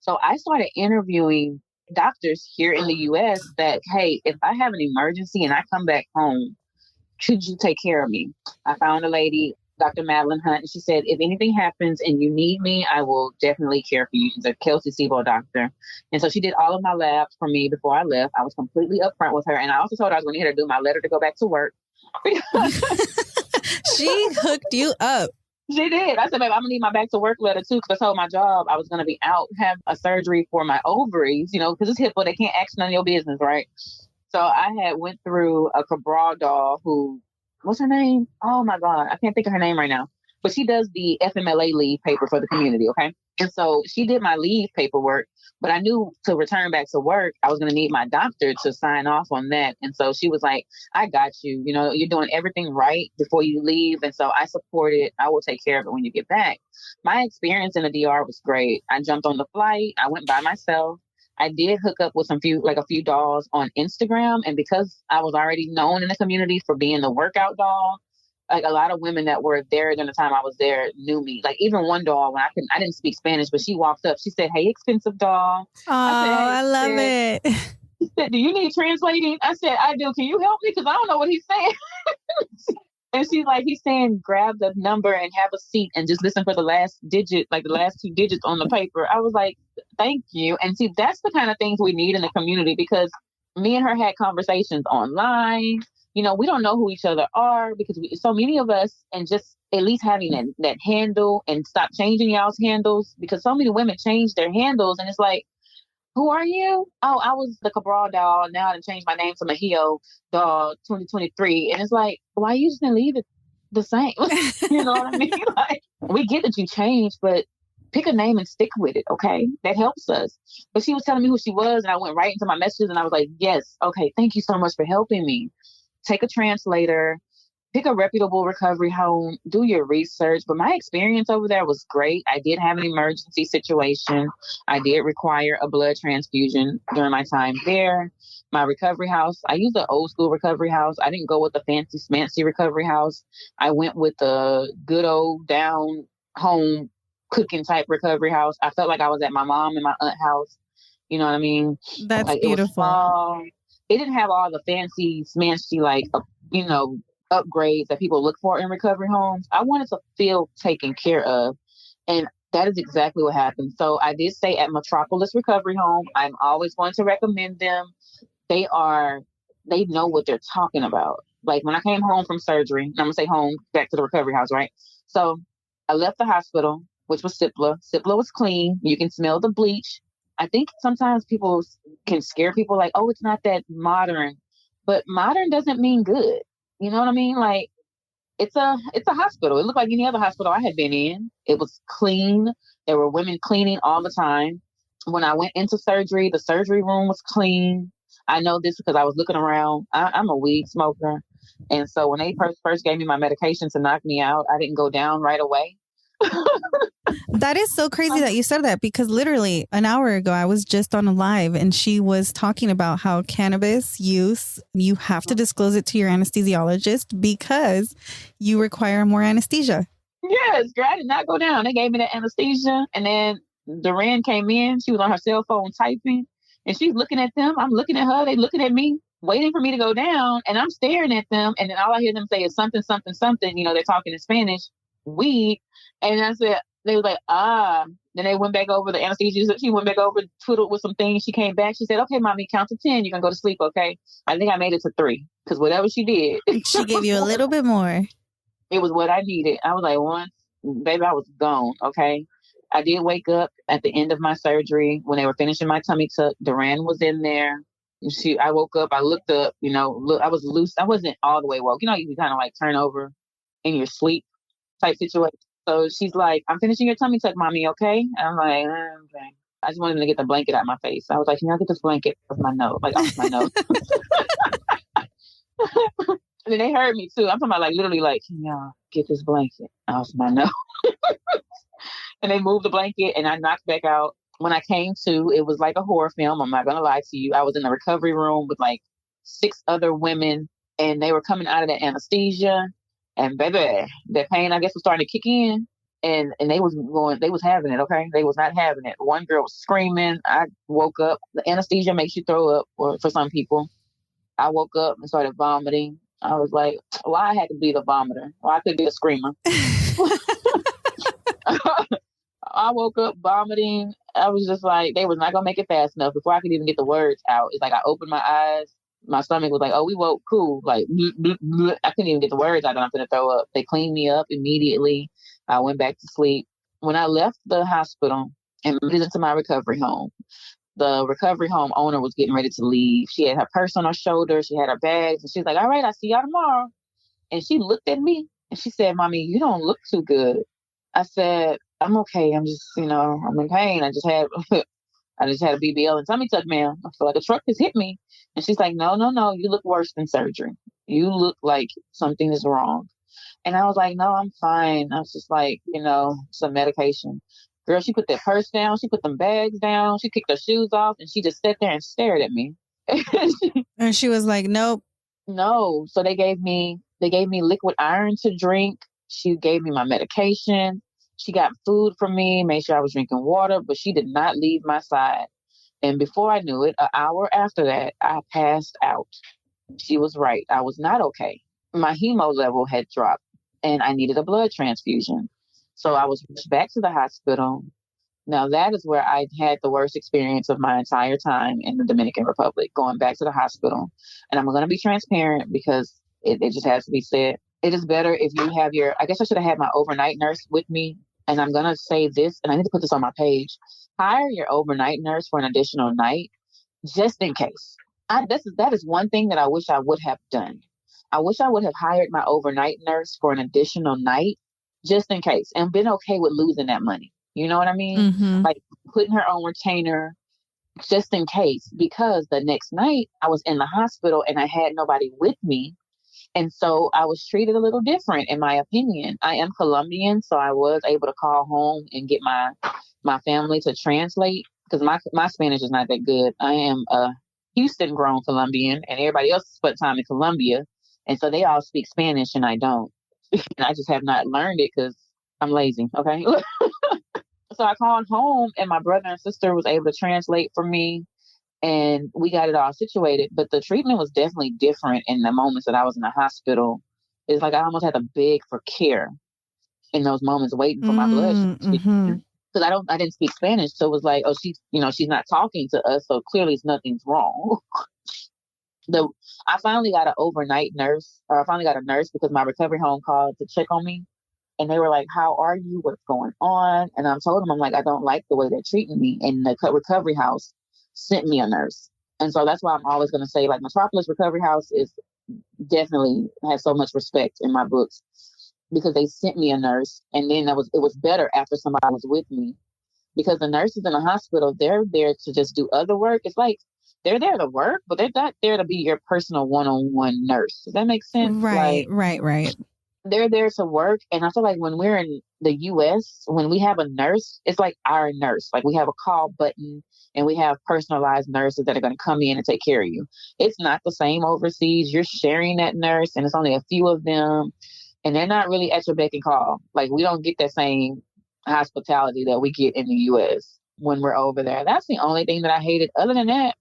So I started interviewing doctors here in the U.S. that, hey, if I have an emergency and I come back home, could you take care of me? I found a lady, Dr. Madeline Hunt, and she said, if anything happens and you need me, I will definitely care for you. She's a Kelsey Sebo doctor. And so she did all of my labs for me before I left. I was completely upfront with her. And I also told her I was going to get her to do my letter to go back to work. She hooked you up. She did. I said, babe, I'm gonna need my back to work letter too, because I told my job I was gonna be out, have a surgery for my ovaries, because it's HIPAA, they can't act none of your business, right? So I had went through a Cabral doll who, what's her name? Oh my God, I can't think of her name right now. But she does the FMLA leave paper for the community, okay? And so she did my leave paperwork, but I knew to return back to work, I was going to need my doctor to sign off on that. And so she was like, I got you. You're doing everything right before you leave. And so I support it. I will take care of it when you get back. My experience in the DR was great. I jumped on the flight. I went by myself. I did hook up with a few dolls on Instagram. And because I was already known in the community for being the workout doll, like a lot of women that were there during the time I was there knew me. Like even one doll, when I didn't speak Spanish, but she walked up, she said, "Hey, expensive doll." Oh, I said, "Hey," I love it. she said, "Do you need translating?" I said, "I do. Can you help me? Because I don't know what he's saying." And she's like, he's saying, grab the number and have a seat and just listen for the last digit, like the last two digits on the paper. I was like, thank you. And see, that's the kind of things we need in the community, because me and her had conversations online. We don't know who each other are, because so many of us, and just at least having that handle, and stop changing y'all's handles, because so many women change their handles and it's like, who are you? Oh, I was the Cabral doll. Now I done changed my name to Mahio doll 2023. And it's like, why you just didn't leave it the same? You know what I mean? Like, we get that you changed, but pick a name and stick with it, okay? That helps us. But she was telling me who she was, and I went right into my messages, and I was like, yes, okay, thank you so much for helping me. Take a translator. Pick a reputable recovery home, do your research. But my experience over there was great. I did have an emergency situation. I did require a blood transfusion during my time there. My recovery house, I used an old school recovery house. I didn't go with the fancy smancy recovery house. I went with the good old down home cooking type recovery house. I felt like I was at my mom and my aunt's house. You know what I mean? That's like beautiful. It was small. It didn't have all the fancy smancy, upgrades that people look for in recovery homes. I wanted to feel taken care of. And that is exactly what happened. So I did stay at Metropolis Recovery Home. I'm always going to recommend them. They know what they're talking about. Like when I came home from surgery, I'm going to say home, back to the recovery house, right? So I left the hospital, which was Cipla. Cipla was clean. You can smell the bleach. I think sometimes people can scare people like, oh, it's not that modern. But modern doesn't mean good. You know what I mean? Like, it's a hospital. It looked like any other hospital I had been in. It was clean. There were women cleaning all the time. When I went into surgery, the surgery room was clean. I know this because I was looking around. I'm a weed smoker. And so when they first gave me my medication to knock me out, I didn't go down right away. That is so crazy that you said that, because literally an hour ago I was just on a live and she was talking about how cannabis use, you have to disclose it to your anesthesiologist because you require more anesthesia. Yes, girl, I did not go down. They gave me the anesthesia, and then Duran came in. She was on her cell phone typing, and she's looking at them. I'm looking at her. They looking at me, waiting for me to go down, and I'm staring at them. And then all I hear them say is something, something, something. They're talking in Spanish, weed. And I said, they were like, ah. Then they went back over the anesthesia. She went back over, twiddled with some things. She came back. She said, okay, mommy, count to 10. You can go to sleep, okay? I think I made it to 3, because whatever she did. She gave you a little bit more. It was what I needed. I was like, baby, I was gone. Okay. I did wake up at the end of my surgery when they were finishing my tummy tuck. Duran was in there. I woke up, I looked up, I was loose. I wasn't all the way woke. You can kind of like turn over in your sleep type situation. So she's like, I'm finishing your tummy tuck, mommy. Okay. And I'm like, okay. I just wanted them to get the blanket out of my face. I was like, can y'all get this blanket off my nose? Like off my nose. And then they heard me too. I'm talking about like literally like, can y'all get this blanket off my nose? And they moved the blanket and I knocked back out. When I came to, it was like a horror film. I'm not going to lie to you. I was in the recovery room with like 6 other women, and they were coming out of the anesthesia. And baby, that pain, I guess, was starting to kick in. And they was having it, okay? They was not having it. One girl was screaming. I woke up. The anesthesia makes you throw up for some people. I woke up and started vomiting. I was like, why I had to be the vomiter? Why I couldn't be a screamer? I woke up vomiting. I was just like, they was not going to make it fast enough before I could even get the words out. It's like I opened my eyes. My stomach was like, oh, we woke, cool. Like, bleh, bleh, bleh. I couldn't even get the words out and I'm going to throw up. They cleaned me up immediately. I went back to sleep. When I left the hospital and moved into my recovery home, the recovery home owner was getting ready to leave. She had her purse on her shoulder. She had her bags. And she's like, all right, I'll see y'all tomorrow. And she looked at me and she said, Mommy, you don't look too good. I said, I'm okay. I'm just, I'm in pain. I just had a BBL and tummy tuck, ma'am. I feel like a truck has hit me. And she's like, no, no, no. You look worse than surgery. You look like something is wrong. And I was like, no, I'm fine. I was just like, some medication. Girl, she put that purse down. She put them bags down. She kicked her shoes off and she just sat there and stared at me. And she was like, nope. No. So they gave me liquid iron to drink. She gave me my medication. She got food from me, made sure I was drinking water, but she did not leave my side. And before I knew it, an hour after that, I passed out. She was right. I was not okay. My hemo level had dropped and I needed a blood transfusion. So I was rushed back to the hospital. Now that is where I had the worst experience of my entire time in the Dominican Republic, going back to the hospital. And I'm going to be transparent because it just has to be said. It is better if you have I guess I should have had my overnight nurse with me. And I'm going to say this, and I need to put this on my page. Hire your overnight nurse for an additional night, just in case. That is one thing that I wish I would have done. I wish I would have hired my overnight nurse for an additional night, just in case, and been okay with losing that money. You know what I mean? Mm-hmm. Like putting her on retainer, just in case, because the next night I was in the hospital and I had nobody with me. And so I was treated a little different, in my opinion. I am Colombian, so I was able to call home and get my family to translate because my Spanish is not that good. I am a Houston-grown Colombian, and everybody else spent time in Colombia. And so they all speak Spanish, and I don't. And I just have not learned it because I'm lazy, okay? So I called home, and my brother and sister was able to translate for me. And we got it all situated. But the treatment was definitely different in the moments that I was in the hospital. It's like I almost had to beg for care in those moments, waiting for my blood transfusion. Because I didn't speak Spanish. So it was like, oh, she's not talking to us. So clearly nothing's wrong. I finally got an overnight nurse, or I finally got a nurse because my recovery home called to check on me. And they were like, how are you? What's going on? And I told them, I'm like, I don't like the way they're treating me. And the recovery house sent me a nurse. And so that's why I'm always going to say, like, Metropolis Recovery House is definitely has so much respect in my books because they sent me a nurse. And then it was better after somebody was with me, because the nurses in the hospital, they're there to just do other work. It's like they're there to work, but they're not there to be your personal one-on-one nurse. Does that make sense? Right, right. They're there to work. And I feel like when we're in the US, when we have a nurse, it's like our nurse. Like we have a call button and we have personalized nurses that are going to come in and take care of you. It's not the same overseas. You're sharing that nurse and it's only a few of them. And they're not really at your beck and call. Like we don't get that same hospitality that we get in the US when we're over there. That's the only thing that I hated. Other than that,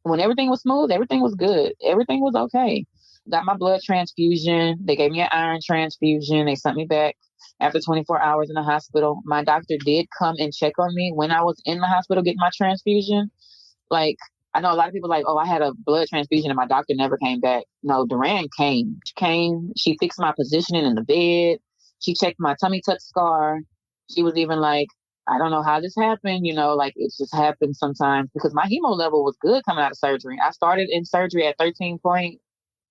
when everything was smooth, everything was good. Everything was okay. Got my blood transfusion. They gave me an iron transfusion. They sent me back after 24 hours in the hospital. My doctor did come and check on me when I was in the hospital getting my transfusion. Like, I know a lot of people like, oh, I had a blood transfusion and my doctor never came back. No, Duran came. She came. She fixed my positioning in the bed. She checked my tummy tuck scar. She was even like, I don't know how this happened. Like it just happens sometimes, because my hemo level was good coming out of surgery. I started in surgery at 13.5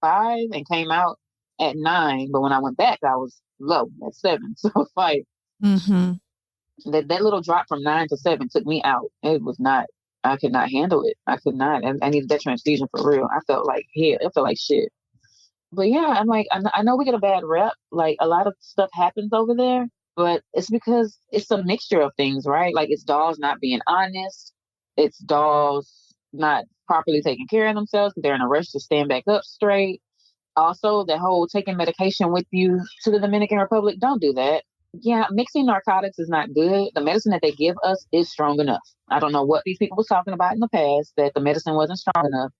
and came out at 9. But when I went back, I was low at 7. So it's like that little drop from 9 to 7 took me out. It was not, I could not handle it. I could not. I needed that transfusion for real. I felt like hell. It felt like shit. But yeah, I'm like, I know we get a bad rep. Like a lot of stuff happens over there, but it's because it's a mixture of things, right? Like it's dolls not being honest. It's dolls not properly taking care of themselves because they're in a rush to stand back up straight. Also, the whole taking medication with you to the Dominican Republic, don't do that. Yeah, mixing narcotics is not good. The medicine that they give us is strong enough. I don't know what these people was talking about in the past, that the medicine wasn't strong enough,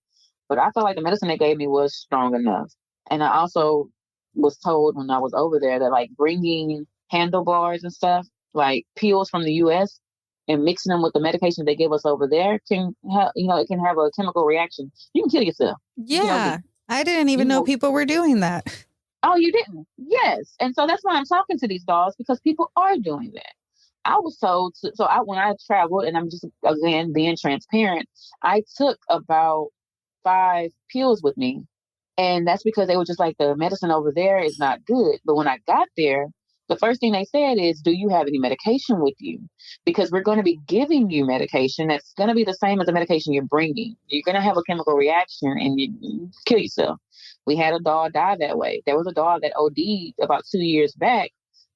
but I felt like the medicine they gave me was strong enough. And I also was told when I was over there that like bringing handlebars and stuff, like pills from the US, and mixing them with the medication they give us over there can have, it can have a chemical reaction. You can kill yourself. Yeah. I didn't even know people were doing that. Oh, you didn't? Yes. And so that's why I'm talking to these dolls, because people are doing that. I was told to, when I traveled, and I'm just again being transparent, I took about 5 pills with me. And that's because they were just like, the medicine over there is not good. But when I got there, the first thing they said is, do you have any medication with you? Because we're going to be giving you medication that's going to be the same as the medication you're bringing. You're going to have a chemical reaction and you kill yourself. We had a dog die that way. There was a dog that OD'd about 2 years back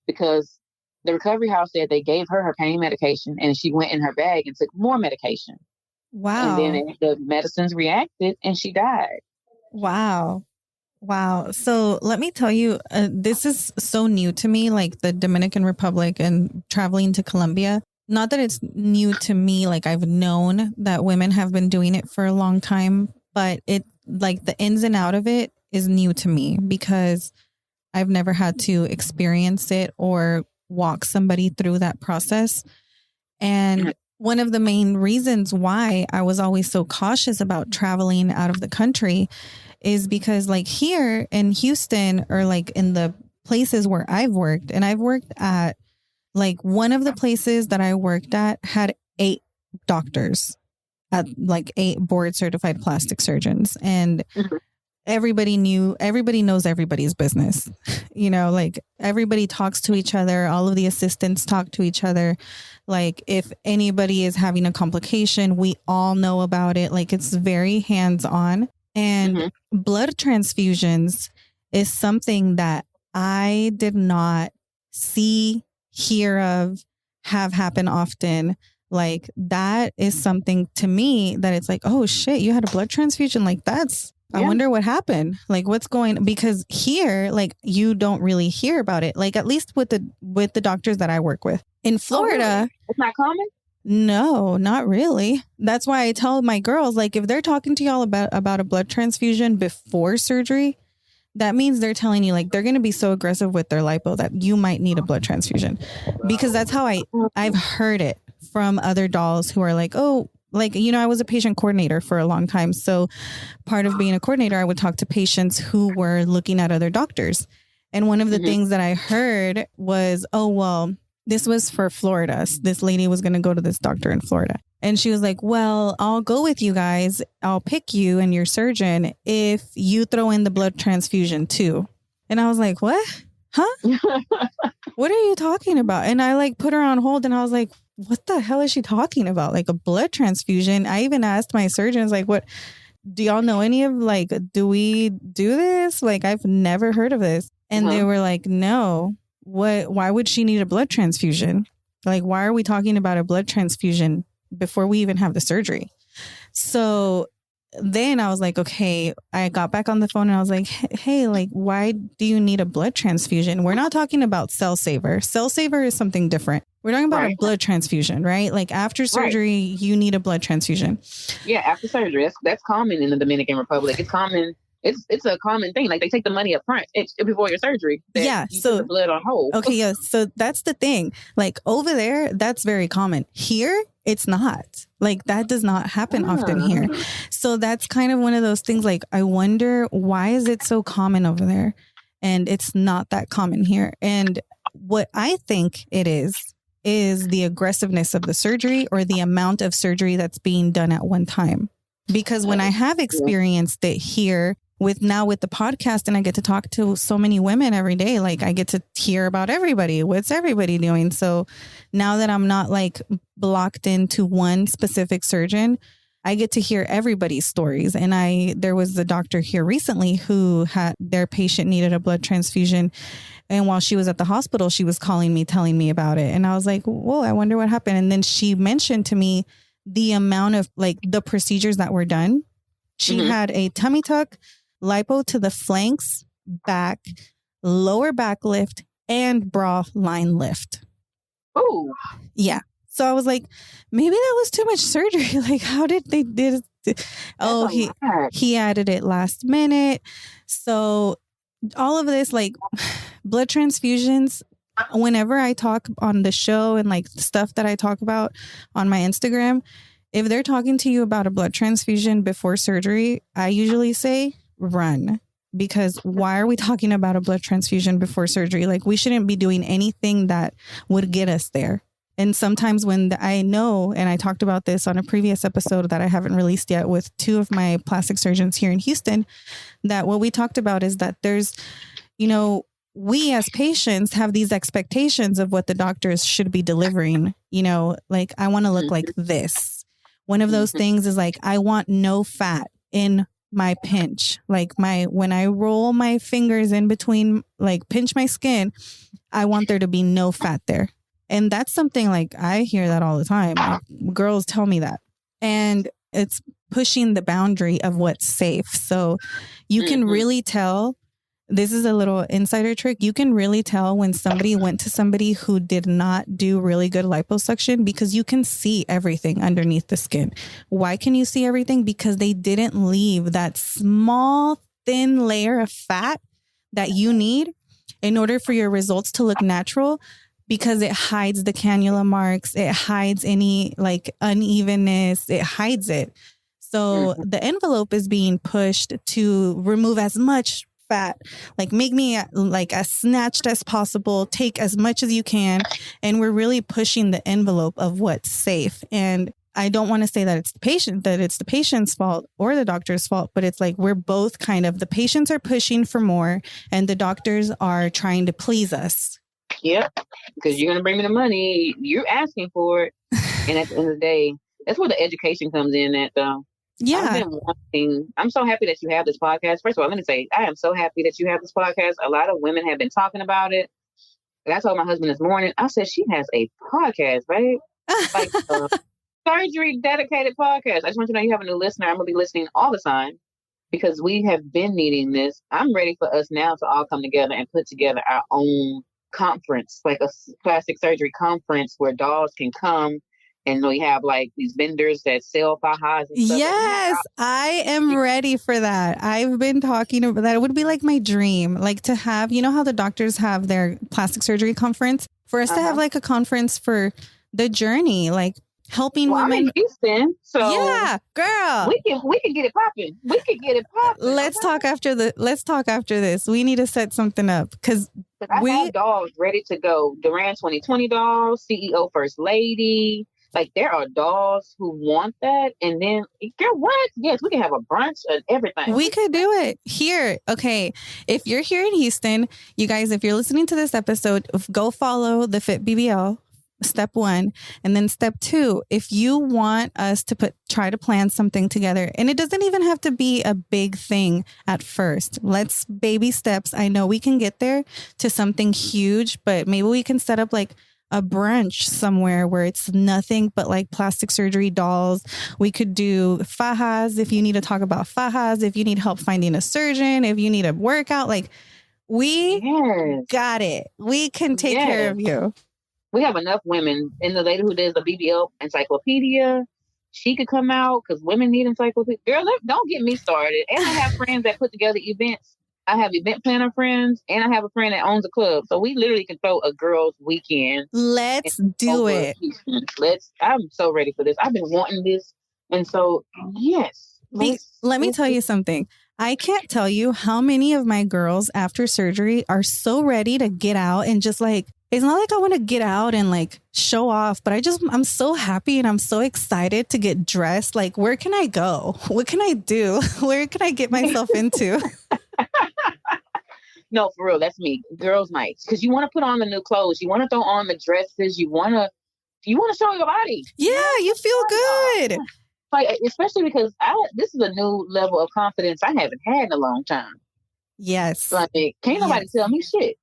because the recovery house said they gave her pain medication and she went in her bag and took more medication. And Wow. then the medicines reacted and she died. Wow. Wow. So let me tell you, this is so new to me, like the Dominican Republic and traveling to Colombia. Not that it's new to me, like I've known that women have been doing it for a long time, but it like the ins and out of it is new to me because I've never had to experience it or walk somebody through that process. And one of the main reasons why I was always so cautious about traveling out of the country is because like here in Houston or like in the places where I've worked, and I've worked at like one of the places that I worked at had 8 doctors, at like 8 board certified plastic surgeons. And everybody knows everybody's business. You know, like everybody talks to each other. All of the assistants talk to each other. Like if anybody is having a complication, we all know about it. Like it's very hands-on. And blood transfusions is something that I did not see, hear of, have happen often. Like that is something to me that it's like, oh shit, you had a blood transfusion. Like that's, I wonder what happened. Like what's going, because here, like you don't really hear about it. Like at least with the doctors that I work with in Florida. Oh, really? It's not common? No, not really. That's why I tell my girls, like if they're talking to y'all about a blood transfusion before surgery, that means they're telling you like they're going to be so aggressive with their lipo that you might need a blood transfusion, because that's how I've heard it from other dolls who are like, oh, like, you know, I was a patient coordinator for a long time. So part of being a coordinator, I would talk to patients who were looking at other doctors. And one of the things that I heard was, oh, well, this was for Florida. This lady was going to go to this doctor in Florida. And she was like, well, I'll go with you guys. I'll pick you and your surgeon if you throw in the blood transfusion too. And I was like, what? Huh? What are you talking about? And I like put her on hold and I was like, what the hell is she talking about? Like a blood transfusion? I even asked my surgeons, like, what, do y'all know any of, like, do we do this? Like, I've never heard of this. And they were like, no, why would she need a blood transfusion? Like, why are we talking about a blood transfusion before we even have the surgery? So then I was like, okay, I got back on the phone and I was like, hey, like, why do you need a blood transfusion? We're not talking about cell saver. Cell saver is something different. We're talking about a blood transfusion, right? Like after surgery, you need a blood transfusion. Yeah, after surgery. That's common in the Dominican Republic. It's common. It's a common thing. Like they take the money up front before your surgery. Yeah. You So put the blood on hold. Okay. Yeah. So that's the thing. Like over there, that's very common. Here, it's not. Like that does not happen often here. So that's kind of one of those things. Like I wonder, why is it so common over there? And it's not that common here. And what I think it is the aggressiveness of the surgery or the amount of surgery that's being done at one time. Because when I have experienced it here with the podcast, and I get to talk to so many women every day, like I get to hear about everybody. What's everybody doing? So now that I'm not like blocked into one specific surgeon, I get to hear everybody's stories. And there was a doctor here recently who had their patient needed a blood transfusion. And while she was at the hospital, she was calling me, telling me about it. And I was like, whoa, I wonder what happened. And then she mentioned to me the amount of like the procedures that were done. She had a tummy tuck, lipo to the flanks, back, lower back lift, and bra line lift. Oh, yeah. So I was like, maybe that was too much surgery. Like, how did they did? Oh, he added it last minute. So all of this, like blood transfusions, whenever I talk on the show and like stuff that I talk about on my Instagram, if they're talking to you about a blood transfusion before surgery, I usually say run. because why are we talking about a blood transfusion before surgery? Like, we shouldn't be doing anything that would get us there. And sometimes when I know, and I talked about this on a previous episode that I haven't released yet with two of my plastic surgeons here in Houston, that what we talked about is that there's, we as patients have these expectations of what the doctors should be delivering, like, I want to look like this. One of those things is like, I want no fat in my pinch. Like when I roll my fingers in between, like pinch my skin, I want there to be no fat there. And that's something like I hear that all the time. Like, girls tell me that. And it's pushing the boundary of what's safe. So you can really tell, this is a little insider trick. You can really tell when somebody went to somebody who did not do really good liposuction, because you can see everything underneath the skin. Why can you see everything? Because they didn't leave that small, thin layer of fat that you need in order for your results to look natural, because it hides the cannula marks. It hides any like unevenness. It hides it. So the envelope is being pushed to remove as much fat, like make me like as snatched as possible, take as much as you can. And we're really pushing the envelope of what's safe. And I don't want to say that it's the patient's fault or the doctor's fault, but it's like, we're both kind of, the patients are pushing for more and the doctors are trying to please us. Yep. Because you're going to bring me the money. You're asking for it. And at the end of the day, that's where the education comes in at, though. Yeah. I'm so happy that you have this podcast. First of all, let me say, I am so happy that you have this podcast. A lot of women have been talking about it. Like I told my husband this morning, I said, she has a podcast, right? Like surgery dedicated podcast. I just want you to know you have a new listener. I'm going to be listening all the time because we have been needing this. I'm ready for us now to all come together and put together our own conference, like a plastic surgery conference where dolls can come. And we have like these vendors that sell fajas and stuff. Yes, I am ready for that. I've been talking about that. It would be like my dream, like to have, how the doctors have their plastic surgery conference, for us to have like a conference for the journey, like helping women. I'm in Houston, so yeah, girl, we can get it popping. We can get it popping. Let's talk after this. We need to set something up because I have dolls ready to go. Duran 2020 dolls, CEO First Lady. Like, there are dolls who want that. And then, girl, what? Yes, we can have a brunch and everything. We could do it here. Okay. If you're here in Houston, you guys, if you're listening to this episode, go follow the Fit BBL, step 1. And then step 2, if you want us to try to plan something together, and it doesn't even have to be a big thing at first. Let's baby steps. I know we can get there to something huge, but maybe we can set up like a brunch somewhere where it's nothing but like plastic surgery dolls. We could do fajas if you need to talk about fajas, if you need help finding a surgeon, if you need a workout, like we got it. We can take care of you. We have enough women. And the lady who does the BBL encyclopedia, she could come out because women need encyclopedia. Girl, don't get me started. And I have friends that put together events. I have event planner friends, and I have a friend that owns a club. So we literally can throw a girls' weekend. Let's do it. I'm so ready for this. I've been wanting this. And so, yes. Let me tell you something. I can't tell you how many of my girls after surgery are so ready to get out and just like, it's not like I want to get out and like show off, but I'm so happy and I'm so excited to get dressed. Like, where can I go? What can I do? Where can I get myself into? No, for real, that's me. Girls' nights, because you want to put on the new clothes, you want to throw on the dresses, you want to show your body. Yeah, you feel good. Like, especially because this is a new level of confidence I haven't had in a long time. Yes. Like, can't nobody tell me shit.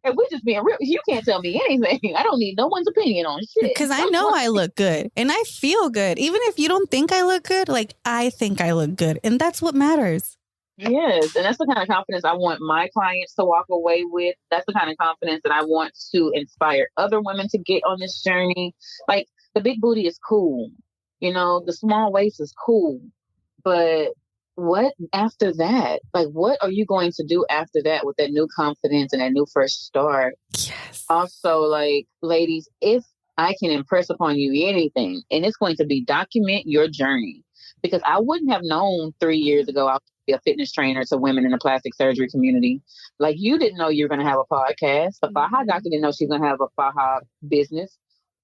And we're just being real. You can't tell me anything. I don't need no one's opinion on shit. Because I know I look good and I feel good. Even if you don't think I look good, like I think I look good. And that's what matters. Yes. And that's the kind of confidence I want my clients to walk away with. That's the kind of confidence that I want to inspire other women to get on this journey. Like, the big booty is cool. The small waist is cool. But what after that? Like, what are you going to do after that with that new confidence and that new fresh start? Yes. Also, like, ladies, if I can impress upon you anything, and it's going to be document your journey, because I wouldn't have known 3 years ago I was be a fitness trainer to women in the plastic surgery community. Like, you didn't know you were going to have a podcast. The Faha doctor didn't know she's going to have a Faha business.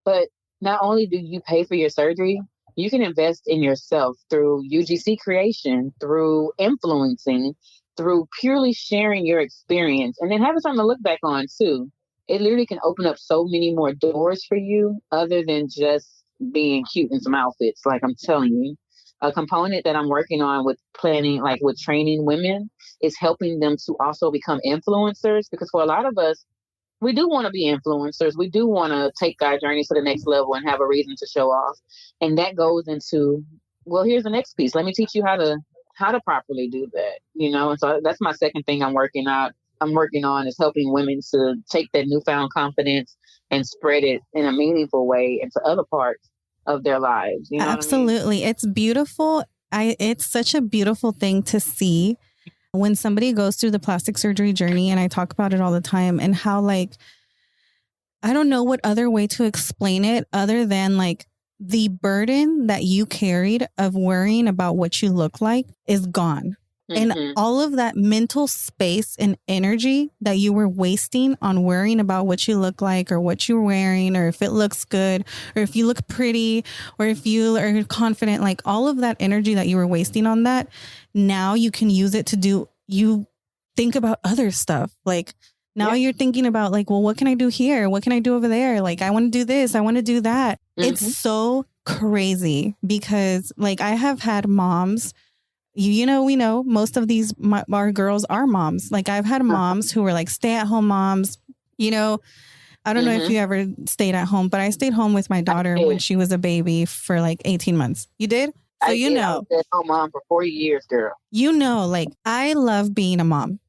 But not only do you pay for your surgery, you can invest in yourself through UGC creation, through influencing, through purely sharing your experience, and then having something to look back on too. It literally can open up so many more doors for you other than just being cute in some outfits. Like, I'm telling you, a component that I'm working on with planning, like with training women, is helping them to also become influencers. Because for a lot of us, we do want to be influencers. We do want to take our journey to the next level and have a reason to show off. And that goes into, well, here's the next piece. Let me teach you how to properly do that, you know? And so that's my second thing I'm working on, is helping women to take that newfound confidence and spread it in a meaningful way into other parts of their lives. You know Absolutely. what I mean? It's beautiful. It's such a beautiful thing to see when somebody goes through the plastic surgery journey. And I talk about it all the time, and how, like, I don't know what other way to explain it other than, like, the burden that you carried of worrying about what you look like is gone. And all of that mental space and energy that you were wasting on worrying about what you look like, or what you're wearing, or if it looks good, or if you look pretty, or if you are confident, like all of that energy that you were wasting on that, now you can use it to do, you think about other stuff. Like, now you're thinking about, like, well, what can I do here? What can I do over there? Like, I want to do this. I want to do that. It's so crazy because, like, I have had moms. You know, we know most of these, our girls are moms. Like, I've had moms who were like stay-at-home moms. You know, I don't know if you ever stayed at home, but I stayed home with my daughter when she was a baby for like 18 months. You did? So you know. I was a home mom for 4 years, girl. You know, like, I love being a mom.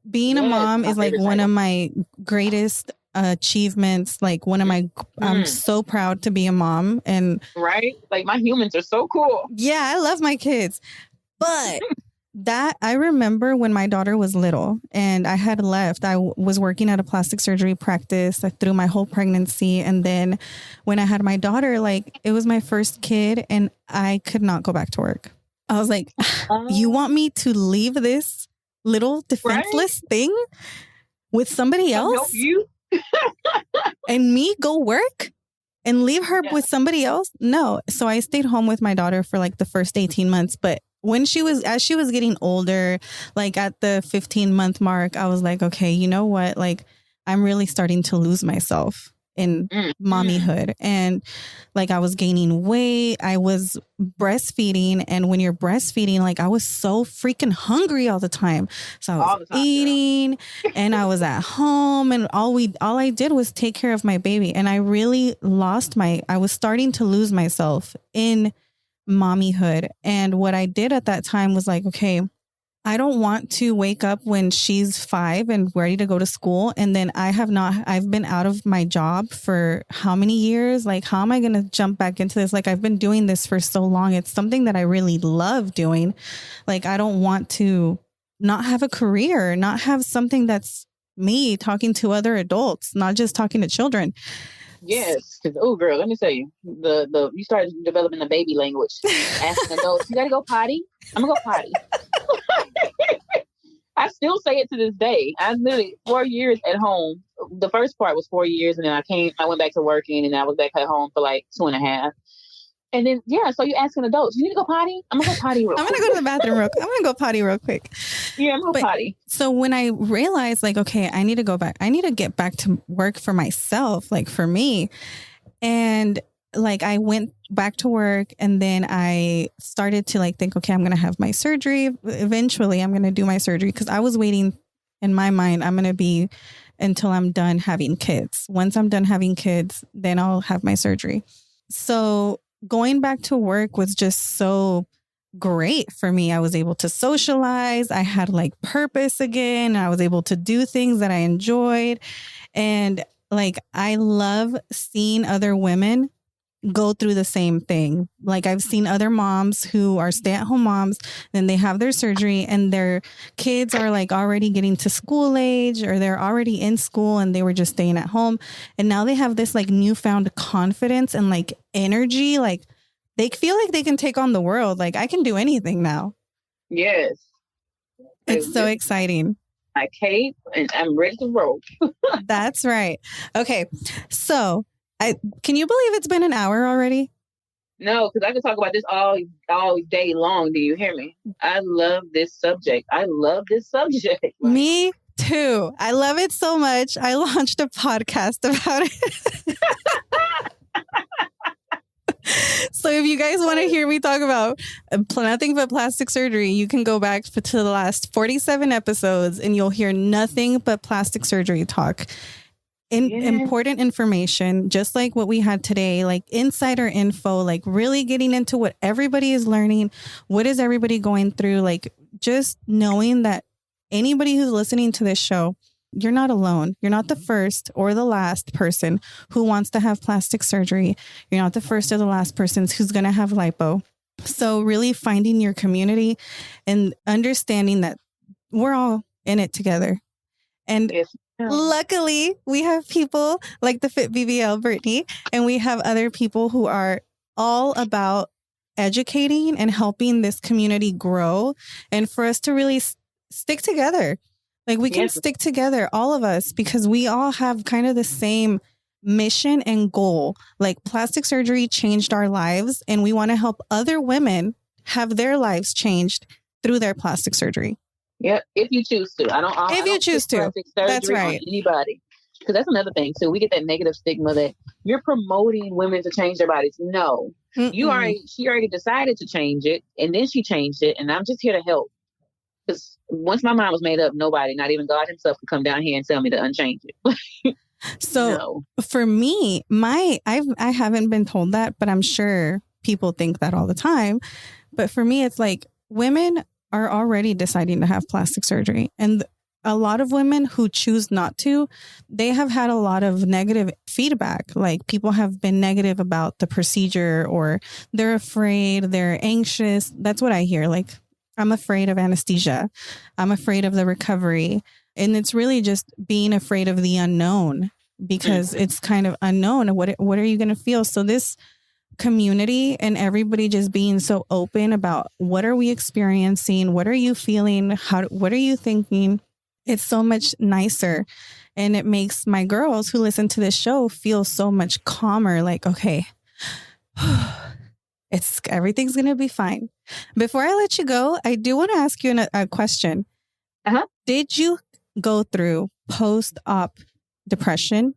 Being a mom is like one of my greatest achievements. Like, one of my, I'm so proud to be a mom. And right? Like, my humans are so cool. Yeah, I love my kids. But that, I remember when my daughter was little and I had left, I was working at a plastic surgery practice through my whole pregnancy. And then when I had my daughter, like, it was my first kid and I could not go back to work. I was like, you want me to leave this little defenseless thing with somebody else? Help you? And me go work? And leave her with somebody else? No. So I stayed home with my daughter for like the first 18 months. But as she was getting older, like at the 15-month mark, I was like, okay, you know what? Like, I'm really starting to lose myself in mommyhood. And like, I was gaining weight. I was breastfeeding. And when you're breastfeeding, like, I was so freaking hungry all the time. So I was eating and I was at home, and all I did was take care of my baby. And I really I was starting to lose myself in mommyhood. And what I did at that time was like, okay, I don't want to wake up when she's 5 and ready to go to school. And then I've been out of my job for how many years? Like, how am I going to jump back into this? Like, I've been doing this for so long. It's something that I really love doing. Like, I don't want to not have a career, not have something that's me talking to other adults, not just talking to children. Yes, because girl, let me tell you, you started developing the baby language. Asking adults, you gotta go potty? I'm gonna go potty. I still say it to this day. I literally 4 years at home. The first part was 4 years, and then I went back to working, and I was back at home for like 2.5. And then, so you asking adults, you need to go potty? I'm going to go potty real quick. I'm going to go to the bathroom I'm going to go potty real quick. Yeah, I'm going to potty. So when I realized, like, okay, I need to go back. I need to get back to work for myself, like for me. And like, I went back to work, and then I started to like think, okay, I'm going to have my surgery. Eventually, I'm going to do my surgery, because I was waiting in my mind. I'm going to be until I'm done having kids. Once I'm done having kids, then I'll have my surgery. So going back to work was just so great for me. I was able to socialize. I had like purpose again. I was able to do things that I enjoyed. And like, I love seeing other women go through the same thing. Like, I've seen other moms who are stay-at-home moms, then they have their surgery and their kids are like already getting to school age, or they're already in school and they were just staying at home. And now they have this like newfound confidence and like energy. Like, they feel like they can take on the world. Like, I can do anything now. Yes. It's so exciting. My cape, and I'm ready to roll. That's right. Okay. So can you believe it's been an hour already? No, because I could talk about this all day long. Do you hear me? I love this subject. Me too. I love it so much. I launched a podcast about it. So if you guys want to hear me talk about nothing but plastic surgery, you can go back to the last 47 episodes and you'll hear nothing but plastic surgery talk. Important information, just like what we had today, like insider info, like really getting into what everybody is learning. What is everybody going through? Like just knowing that anybody who's listening to this show, you're not alone. You're not the first or the last person who wants to have plastic surgery. You're not the first or the last person who's going to have lipo. So really finding your community and understanding that we're all in it together. And luckily, we have people like the Fit BBL, Brittany, and we have other people who are all about educating and helping this community grow and for us to really stick together. Like we can stick together, all of us, because we all have kind of the same mission and goal. Like plastic surgery changed our lives and we want to help other women have their lives changed through their plastic surgery. Yeah, if you choose to. I don't choose to. Plastic surgery That's right. On anybody. Because that's another thing too. We get that negative stigma that you're promoting women to change their bodies. No, she already decided to change it, and then she changed it, and I'm just here to help. Because once my mind was made up, nobody, not even God himself, could come down here and tell me to unchange it. So for me, I haven't been told that, but I'm sure people think that all the time. But for me, it's like women are already deciding to have plastic surgery. And a lot of women who choose not to, they have had a lot of negative feedback. Like people have been negative about the procedure or they're afraid, they're anxious. That's what I hear. Like, I'm afraid of anesthesia. I'm afraid of the recovery. And it's really just being afraid of the unknown because it's kind of unknown. What are you going to feel? So this community and everybody just being so open about what are we experiencing? What are you feeling? What are you thinking? It's so much nicer. And it makes my girls who listen to this show feel so much calmer. Like, okay, everything's going to be fine. Before I let you go, I do want to ask you a question. Did you go through post-op depression?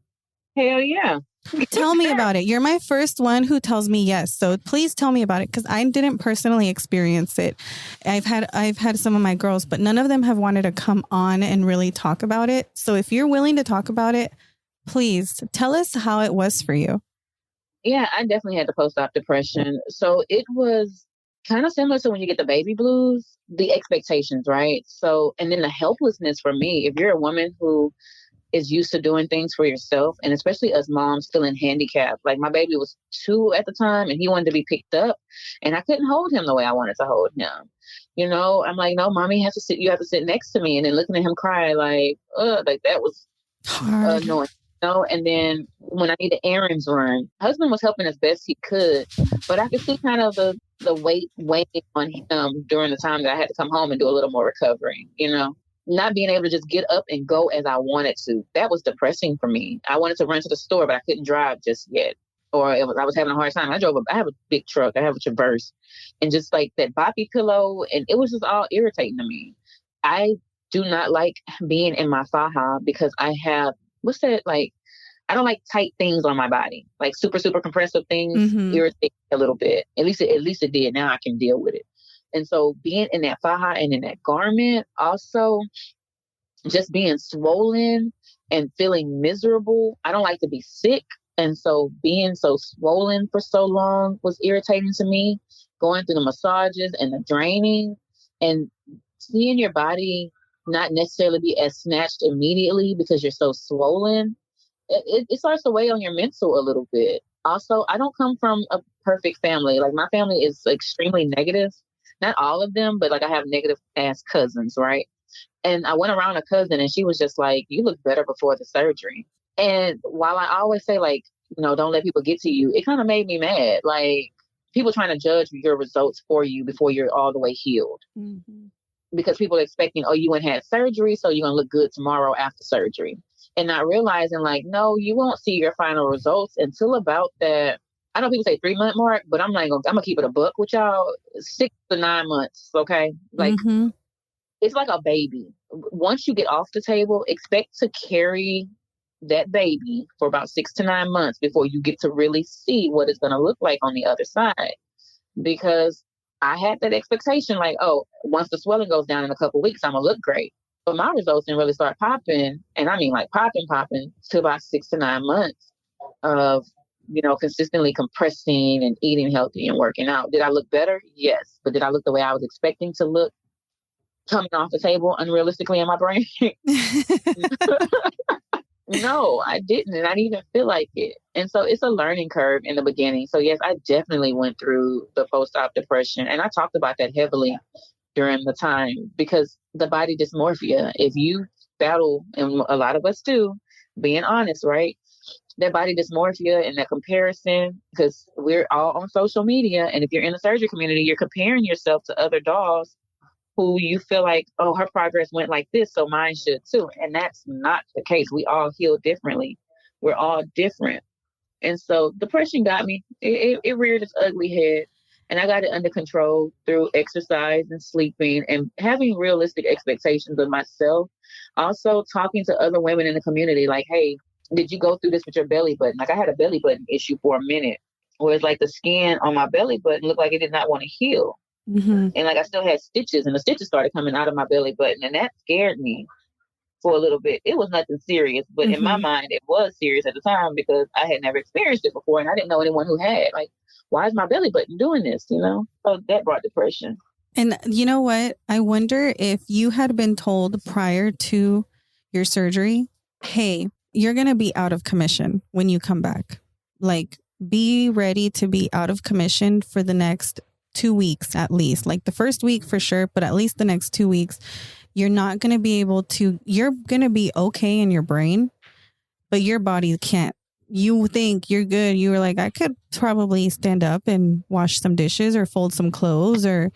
Hell yeah. Tell me about it. You're my first one who tells me yes. So please tell me about it because I didn't personally experience it. I've had some of my girls, but none of them have wanted to come on and really talk about it. So if you're willing to talk about it, please tell us how it was for you. Yeah, I definitely had the post-op depression. So it was kind of similar to when you get the baby blues, the expectations, right? So, and then the helplessness for me, if you're a woman who is used to doing things for yourself, and especially us moms feeling handicapped. Like my baby was 2 at the time and he wanted to be picked up and I couldn't hold him the way I wanted to hold him. You know, I'm like, no, mommy has to sit, you have to sit next to me. And then looking at him cry, like that was annoying. You know? And then when I needed errands run, husband was helping as best he could, but I could see kind of the weight weighing on him during the time that I had to come home and do a little more recovering, you know? Not being able to just get up and go as I wanted to. That was depressing for me. I wanted to run to the store, but I couldn't drive just yet. Or I was having a hard time. I have a big truck. I have a Traverse. And just like that boppy pillow. And it was just all irritating to me. I do not like being in my faja because I have, I don't like tight things on my body. Like super, super compressive things irritate a little bit. At least it did. Now I can deal with it. And so being in that faja and in that garment, also just being swollen and feeling miserable. I don't like to be sick. And so being so swollen for so long was irritating to me, going through the massages and the draining and seeing your body not necessarily be as snatched immediately because you're so swollen. It starts to weigh on your mental a little bit. Also, I don't come from a perfect family. Like my family is extremely negative. Not all of them, but like I have negative ass cousins, right? And I went around a cousin and she was just like, you look better before the surgery. And while I always say like, you know, don't let people get to you, it kind of made me mad. Like people trying to judge your results for you before you're all the way healed. because people are expecting, oh, you went and had surgery, so you're going to look good tomorrow after surgery. And not realizing, like, no, you won't see your final results until about that. I know people say 3-month mark, but I'm going to keep it a buck with y'all, 6 to 9 months. Okay. Like, it's like a baby. Once you get off the table, expect to carry that baby for about 6 to 9 months before you get to really see what it's going to look like on the other side. Because I had that expectation, like, oh, once the swelling goes down in a couple of weeks, I'm going to look great. But my results didn't really start popping. And I mean, like popping to about 6 to 9 months of, consistently compressing and eating healthy and working out. Did I look better? Yes. But did I look the way I was expecting to look coming off the table unrealistically in my brain? No, I didn't. And I didn't even feel like it. And so it's a learning curve in the beginning. So yes, I definitely went through the post-op depression. And I talked about that heavily during the time, because the body dysmorphia, if you battle, and a lot of us do, being honest, right? That body dysmorphia and that comparison, because we're all on social media. And if you're in the surgery community, you're comparing yourself to other dolls who you feel like, oh, her progress went like this, so mine should too. And that's not the case. We all heal differently. We're all different. And so depression got me. It reared its ugly head. And I got it under control through exercise and sleeping and having realistic expectations of myself. Also talking to other women in the community, like, hey, did you go through this with your belly button? Like, I had a belly button issue for a minute, where it's like the skin on my belly button looked like it did not want to heal. And like I still had stitches, and the stitches started coming out of my belly button, and that scared me for a little bit. It was nothing serious, but in my mind, it was serious at the time because I had never experienced it before, and I didn't know anyone who had. Like, why is my belly button doing this? So that brought depression. And you know what? I wonder if you had been told prior to your surgery, hey, you're going to be out of commission when you come back. Like, be ready to be out of commission for the next 2 weeks at least. Like the first week for sure, but at least the next 2 weeks, you're not going to be able to, you're going to be okay in your brain, but your body can't. You think you're good. You were like, I could probably stand up and wash some dishes or fold some clothes or,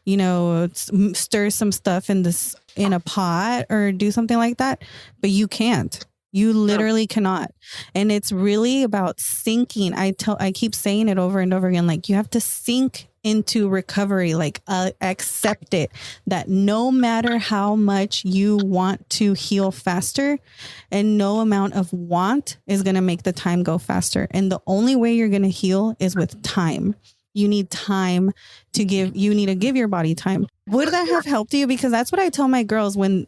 stir some stuff in a pot or do something like that. But you can't. You literally cannot. And it's really about sinking. I keep saying it over and over again. Like, you have to sink into recovery, like accept it, that no matter how much you want to heal faster, and no amount of want is going to make the time go faster. And the only way you're going to heal is with time. You need time to give. You need to give your body time. Would that have helped you? Because that's what I tell my girls when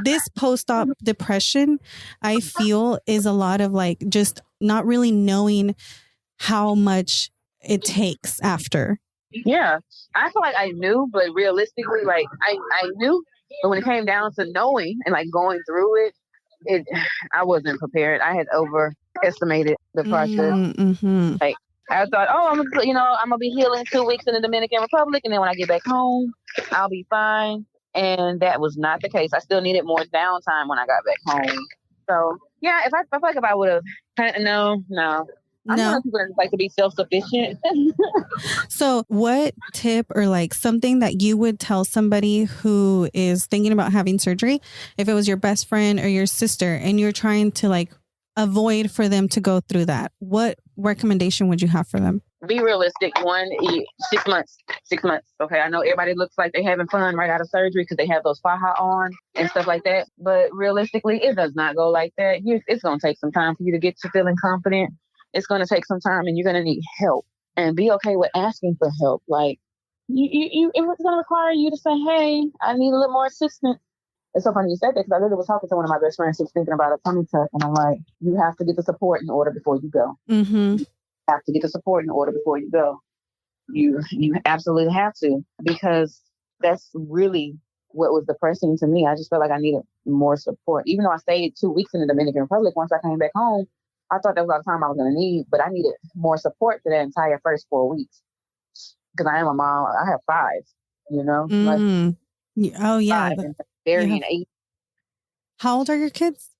this post-op depression, I feel, is a lot of like just not really knowing how much it takes after. Yeah, I feel like I knew, but realistically, like I knew, but when it came down to knowing and like going through it, I wasn't prepared. I had overestimated the process. Like, I thought, oh, I'm gonna be healing 2 weeks in the Dominican Republic, and then when I get back home, I'll be fine. And that was not the case. I still needed more downtime when I got back home. So yeah, I feel like if I would have no. I'm one of the people that like to be self-sufficient. So what tip or like something that you would tell somebody who is thinking about having surgery, if it was your best friend or your sister and you're trying to like avoid for them to go through that, what recommendation would you have for them? Be realistic. 6 months. 6 months. Okay. I know everybody looks like they're having fun right out of surgery because they have those faja on and stuff like that. But realistically, it does not go like that. It's going to take some time for you to get to feeling confident. It's going to take some time, and you're going to need help, and be okay with asking for help. Like it's going to require you to say, hey, I need a little more assistance. It's so funny you said that, because I literally was talking to one of my best friends who's thinking about a tummy tuck, and I'm like, you have to get the support in order before you go. You have to get the support in order before you go. You absolutely have to, because that's really what was depressing to me. I just felt like I needed more support. Even though I stayed 2 weeks in the Dominican Republic, once I came back home, I thought that was all the time I was going to need, but I needed more support for that entire first 4 weeks, because I am a mom. I have 5, like, oh yeah, 5 and varying 8. How old are your kids?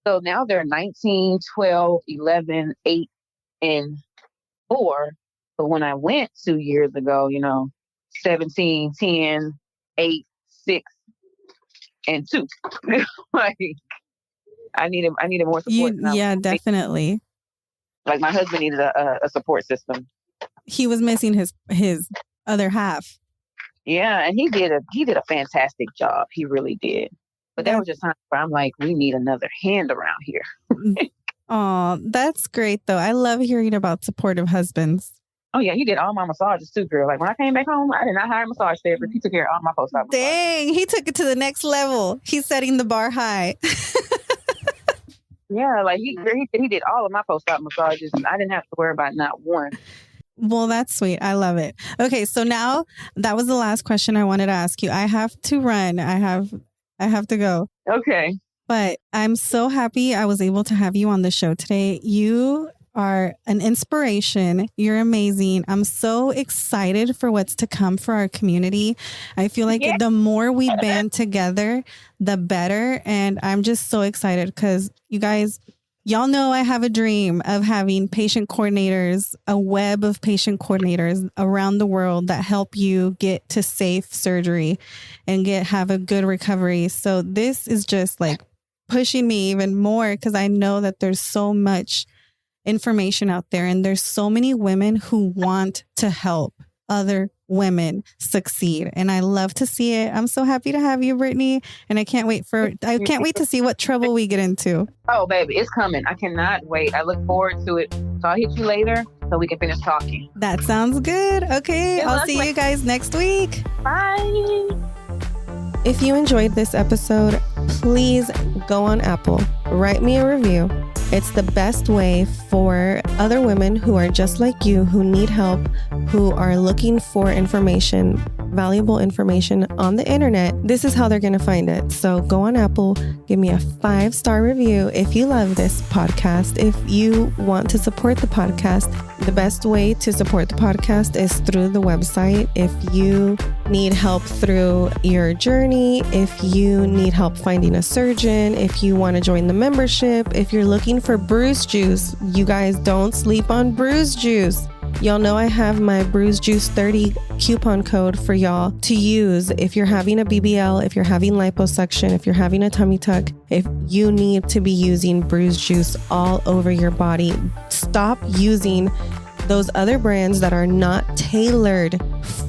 So now they're 19, 12, 11, 8, and 4. But when I went 2 years ago, 17, 10, 8, 6 and 2. Like I needed more support. Yeah, definitely. Like my husband needed a support system. He was missing his other half. Yeah, and he did a fantastic job. He really did. But there was just times where I'm like, we need another hand around here. Oh, that's great though. I love hearing about supportive husbands. Oh yeah, he did all my massages too, girl. Like when I came back home, I did not hire a massage therapist. He took care of all my post-op massages. Dang, he took it to the next level. He's setting the bar high. Yeah, like he did all of my post-op massages, and I didn't have to worry about not one. Well, that's sweet. I love it. Okay, so now that was the last question I wanted to ask you. I have to run. I have to go. Okay. But I'm so happy I was able to have you on the show today. You are an inspiration. You're amazing. I'm so excited for what's to come for our community. I feel like the more we band together, the better. And I'm just so excited because you guys, y'all know I have a dream of having patient coordinators, a web of patient coordinators around the world that help you get to safe surgery and have a good recovery. So this is just like pushing me even more because I know that there's so much information out there and there's so many women who want to help other women succeed. And I love to see it. I'm so happy to have you, Brittany. And I can't wait to see what trouble we get into. Oh, baby, it's coming. I cannot wait. I look forward to it. So I'll hit you later so we can finish talking. That sounds good. Okay. I'll see you guys next week. Bye. If you enjoyed this episode, please go on Apple, write me a review. It's the best way for other women who are just like you, who need help, who are looking for information, valuable information on the internet. This is how they're going to find it. So go on Apple, give me a 5-star review if you love this podcast. If you want to support the podcast, the best way to support the podcast is through the website. If you need help through your journey, if you need help finding a surgeon, if you want to join the membership, if you're looking for Bruise Juice, you guys don't sleep on Bruise Juice. Y'all know I have my Bruise Juice 30 coupon code for y'all to use if you're having a BBL, if you're having liposuction, if you're having a tummy tuck, if you need to be using Bruise Juice all over your body. Stop using those other brands that are not tailored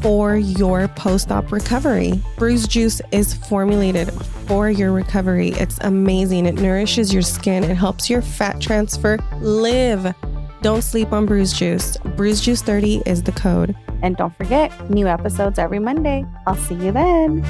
for your post-op recovery. Bruise Juice is formulated for your recovery. It's amazing. It nourishes your skin. It helps your fat transfer live. Don't sleep on Bruise Juice. Bruise Juice 30 is the code. And don't forget, new episodes every Monday. I'll see you then.